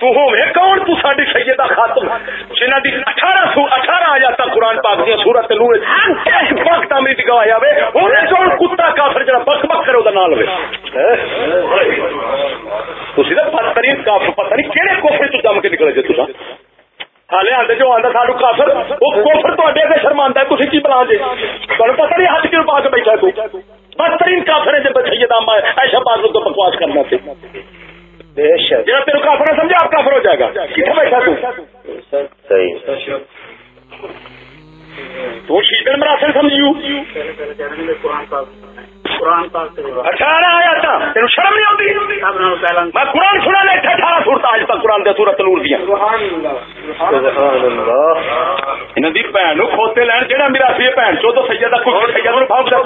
تو ہوے کون تو ساڈی سیدہ خاتم جنہاں دی 18 آیات قرآن پاک دی سورۃ نور وقت تعمیر دی گواہی آوے اونے کون کتا کافر جڑا بک بک کرے دا نال ہوے تسی دا بدترین کافر پتہ نہیں کیڑے کوفر تو جم کے نکلے جے تساں حالے آندے جو آندا ساڈو کافر او کوفر تواڈے اگے شرماندا ہے تسی کی بلا جے تانوں پتہ نہیں ہاتھ کیوں پا کے بیٹھا تو بدترین کافر ہے جب سیدہ عائشہ پاک تو بکواس کرنا تے جب تیرے کافر نہ سمجھے آپ کافر ہو جائے گا کتنے بیٹھا تو شیطان مراسل سمجھیو 18 آیا تھا تیرے شرم نہیں آتی میں قرآن سنا لے 18 سورت آج تک قرآن دے سورت نور دیا انہاں دی بہن کھوتے لین جڑا میرا سی بہن چودہ سیدہ کوئی سیدہ نو بھاگ دا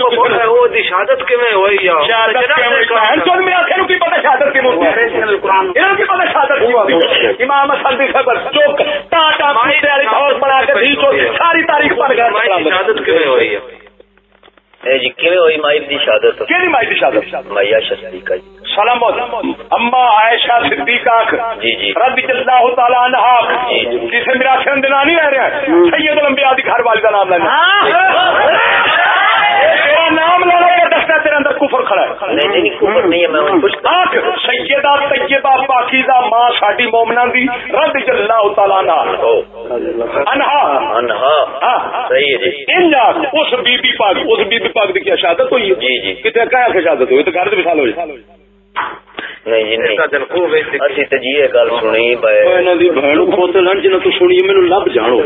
وہ دی شہادت کیویں ہوئی یا شہادت کیویں بہن چود میرا کھنو کی پتہ شہادت کیویں ہوندی انہاں کی پتہ شہادت کیویں ہوندی امام حسن دی خبر چوک تا مائی والی بہت بڑا کے دی چوک ساری تاریخ پڑھ گئے شہادت کیویں ہوئی ہے جی کیویں ہوئی مائر دی شہادت کیڑی مائی دی شہادت میا صدیقہ جی سلام اما عائشہ صدیقہ جی جی رضی اللہ تعالی عنہا کسے میرا سے اندنا نہیں رہ رہا سید الانبیاء دی گھر والی دا نام لینا تیرا نام لینا کہ دستا تیرے اندر کفر کھڑا ہے؟ نہیں کفر نہیں ہے. میں سیدہ طیبہ پاکیزہ ماں ساڈی مومنہ دی رضی اللہ تعالی عنہا صحیح ہے جی. اس بی بی پاک دی کیا شہادت ہوئی ہے؟ جی کتنے کہا کہ شہادت ہوئی تو گھر سے مثال ہو جائے. نہیں جی نہیں اسی تے جی یہ گل سنی بھائی انہاں دی بہن کھوتے لن جنہاں تو سنی مینوں لب جانو.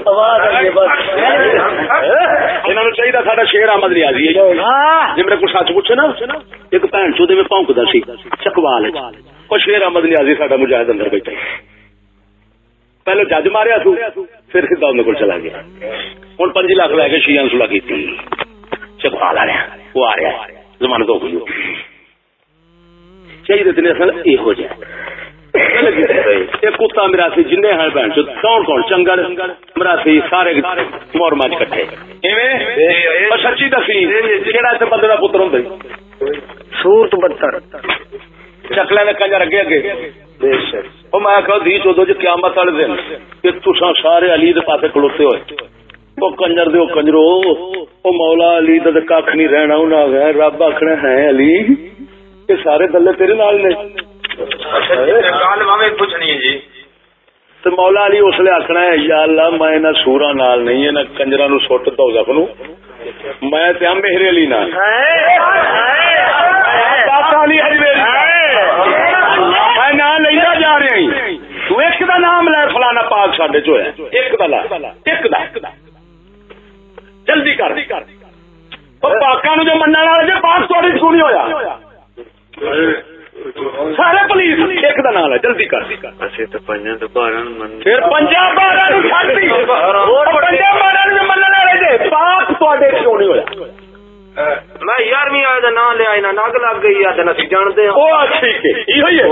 انہاں نوں چاہیے ساڈا شیر احمد ریاضی ہے جے میرے کو سچ پوچھے نا ایک بہن چودے میں پونکدا سی چکوال او شیر احمد ریاضی ساڈا مجاہد اندر بیٹھا پہلے جج ماریا سو پھر سیدھا ان کو چلا گیا. ہن 5 لاکھ لے کے شیعہ صلح کیتی چکوال آ رہا وہ آ رہا ضمانت ہو گئی چاہیے تین اصل یہ ہو جائے. کتا مراسی جن ہیں بہن کون چنگڑ مراسی سارے مورما کٹھے سچی دسی کہڑا اتنے بندے کا پتر ہوں سورت بدتر چکلے نے کنجر اگے اگے میں کہ دھی چودو جی قیامت والے دن کہ تسا سارے علی دے پاسے کھڑوتے ہوئے وہ کنجر دے کنجرو وہ مولا علی دا کھ نہیں رہنا انہیں آ رب آخنا ہے علی یہ سارے دلے تیرے نال نے پوچھنی ہے جی تو مولا علی اس لیے آخنا ہے یا اللہ میں انہاں سورا نال نہیں ہے نہ کنجرا نو سٹ دوزخ نو میں تے میرے علی نال داتا علی حجویری میں نام لینا جا رہا ہوں تو ایک دا نام لے فلانا پاک ساڈے چ ہویا ایک دا لا ایک دا جلدی کر پاکاں نو جو منن والے جے پاک تھوڑی کیوں نہیں ہویا سارے پولیس ایک دا نام ہے جلدی کر اسی تو پنجاں تو 12 پھر 50-12 نو چھڈ دی 50-12 نو منن والے جے پاک تواڈے کیوں نہیں ہویا میں 11ویں آئے دا نام لے آئی نا نگ لگ گئی یا تے جانتے ہیں او ٹھیک ہے ایہی ہے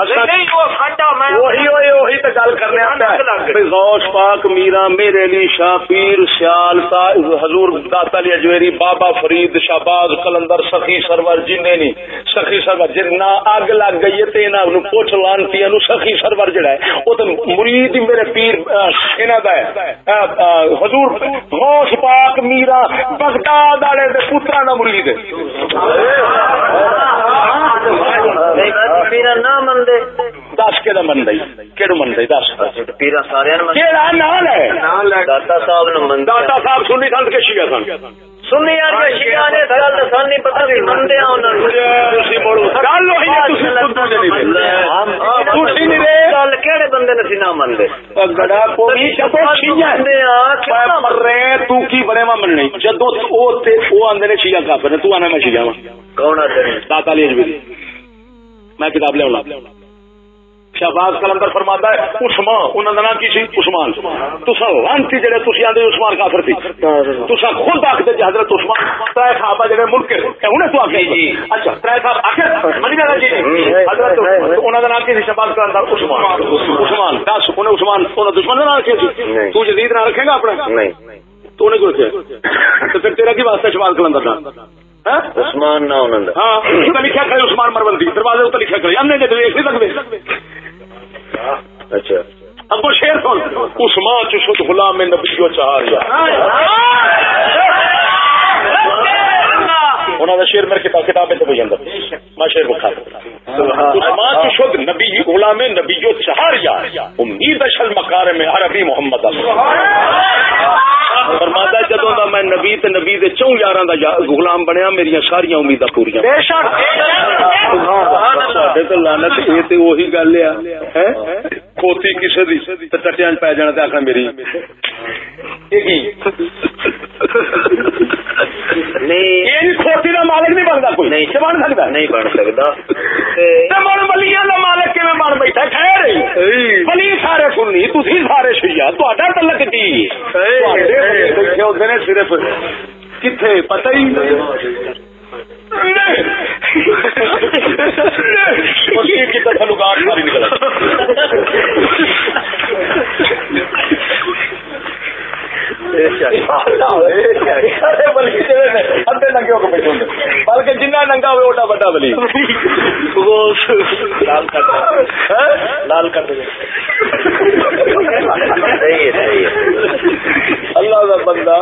اچھا نہیں وہ کھٹا میں وہی تے گل کرنے آندا ہے بھئی غوث پاک میرا میرے علی شاہ پیر سیال تا حضور داتا علی اجویری بابا فرید شہباز کلندر سخی سرور جنے نہیں سخی سرور جنا اگ لگ گئی تے انہاں نو پوچھ لانتیاں نو سخی سرور جڑا ہے او تے مرید میرے پیر انہاں دا ہے حضور غوث پاک میرا بغداد والے پترا نہ مرید پیرا نہ مندے دس کہ مندے کہڑا مندے دس پیرا سارے کہڑا نال ہے داتا صاحب نہ مندے داتا صاحب سنی سنت کے شیعہ سن سنی یار شیعہ نے گل دسن نہیں پتہ کہ مندے ہیں انہاں نوں تسی موڑو گل ہوئی تسی تسی نہیں رے گل کیڑے بندے نے سی نہ مندے گڑا کوئی چتو شیعہ مندے آ کتنا مر رہے تو کی بڑے وا مننی جدو او تے او اندے نے شیعہ کافر نے تو انا میں شیعہ وا کون آتے داتا علی اجویری میں کتاب لے آؤں شہباز کلندر فرماتا ہے عثمان انہوں کا نام کی سی عثمان تسا لانتی جڑے تسی آندے عثمان کافر سی تسا خود آکھدے جی حضرت عثمان ترے صحابہ جڑے منکر انہیں تو آکھے جی اچھا ترے صاحب آکھے منی جانا جی حضرت انہوں کا نام کی سی شہباز کلندر عثمان دس انہیں عثمان انہیں دشمن کا نام رکھے سی تو جدید نام رکھے گا اپنا نہیں تو انہیں کیوں رکھے تو پھر تیرا کی واسطہ شہباز کلندر کا عثمان نہ انہاں دا ہاں لکھا کھڑے عثمان مروندی دروازے تے لکھا کھڑے ہم نے دیکھ نہیں سکتے اچھا اب وہ شیر سن عثمان چشد غلام نبیو چہاریا انہوں نے شیر میرے کتاب میں تو اندر میں شیر بکھا عثمان چشد نبی غلام نبیو چہاریا امید شل مکارم میں عربی محمد فرماتا ہے جدوں دا میں نبی تے نبی دے 4 یاراں دا غلام بنیا میری ساری امیداں پوریاں بے شک ساڈے تے لعنت اے تے وہی گل ہے کھوتی کسے دی تے ٹٹیاں پے جانا تے آکھنا میری اے کی نہیں اے کھوتی دا مالک نہیں بندا کوئی نہیں بن سکدا نہیں بن سکدا تے من ولیاں دا مالک کیویں بن بیٹھا خیر ولی سارے سنی تسی سارے شیعہ تہاڈا تعلق کی دیکھے ہوتے نے صرف کتنے پتہ ہی کتنا تعلقات ساری نکل بلکہ جنہ ننگا ہوئے اوٹا بڑا بلی لال کر دے اللہ کا بندہ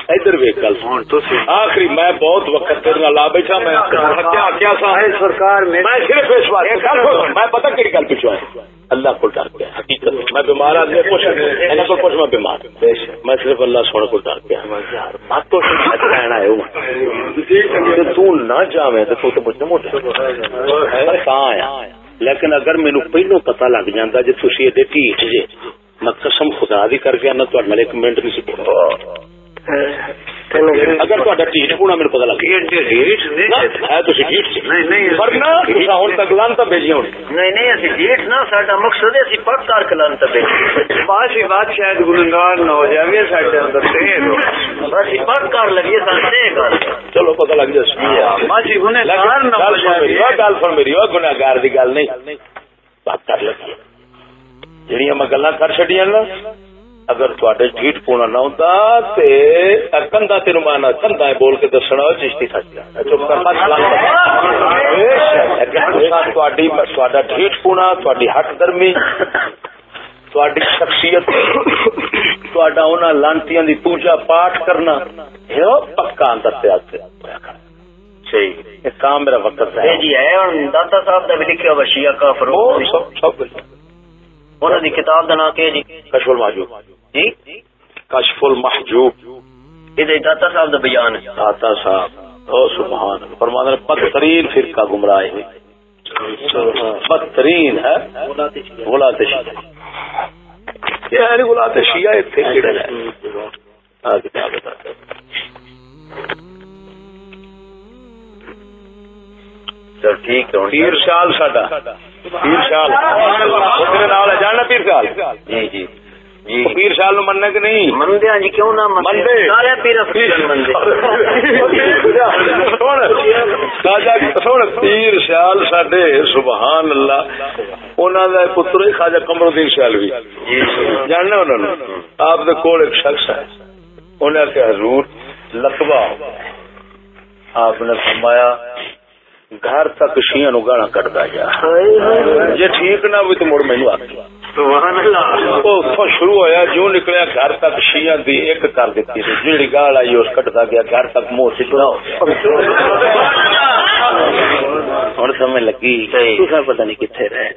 ادھر ویک گل آخری میں بہت وقت تیرے لا بیٹھا میں کیا سرکار میں صرف اس بات میں پتا کہ گل پچھو اللہ کو ڈر گیا حقیقت میں بیمار آدمی پوچھ میں بیمار میں صرف اللہ سونے کو ڈر گیا مت تو رہنا ہے تو نہ جاویں تو مجھ سے موٹا آیا لیکن اگر مینو پہلو پتا لگ جاتا جی تھی یہ ٹھیک جی میں قسم خدا دی کر کے نہ ایک منٹ نہیں سی اگر ٹھیک ہونا میرے پتا لگ گیا ہوں تک لانتا بھیجی ہوں نہیں نہ ساڈا مقصد ہے پک کر کے لانتا بھیجی بات شاید گنگار نہ ہو جائے ساڈے اندر بس پک کر لگیے چلو پتا لگ جائے گل سن میری گناگار کی گل نہیں پک کر لگی جہاں میں گلا کر چڈیا نا اگر تے ٹھیٹ پونا نہ ہوتا کندا تین مانا کندا بول کے دسنا چشتی سچ ٹھیٹ پونا تاری ہٹ درمی تاری شخصیت لانتیاں دی پوجا پاٹ کرنا پکا اندر صحیح کام میرا وقت ہے جی ہے داتا صاحب کا بھی لکھا وشیا کا فروغ انہوں نے کتاب کا نام کیا جی کشف المحجوب جی کشف المحجوب یہ داتا صاحب کا بیان ہے داتا صاحب او سبحان اللہ فرماتے ہیں بدترین فرقہ گمراہ ہے بدترین ہے غلاۃ شیعہ یہ ہے غلاۃ شیعہ اتنے کیڑے ہے کتاب بتاتے چل ٹھیک ہے پیر شال ساڈا پیر شال جاننا پیر شال جی جی پیر شال نو مننا کہ نہیں منتے جی کیوں نہ منتے پیر شال ساڈے سبحان اللہ انہوں کا پتر خواجہ قمرالدین شالوی جاننا انہوں نے آپ دے کول ایک شخص ہے انہیں کہ حضور لقبہ آپ نے فرمایا گھر تک شیعہ نو گانا کٹتا جا جی ٹھیک نہ ہوئی تو مڑ مینو آ شروع ہوا جو نکلیا گھر تک شیعہ دی ایک کر دیتی جیڑی گال آئی اس کٹتا گیا گھر تک منہ سیدھا ہو گیا ہوں سمجھ لگی پتہ نہیں کتنے رہ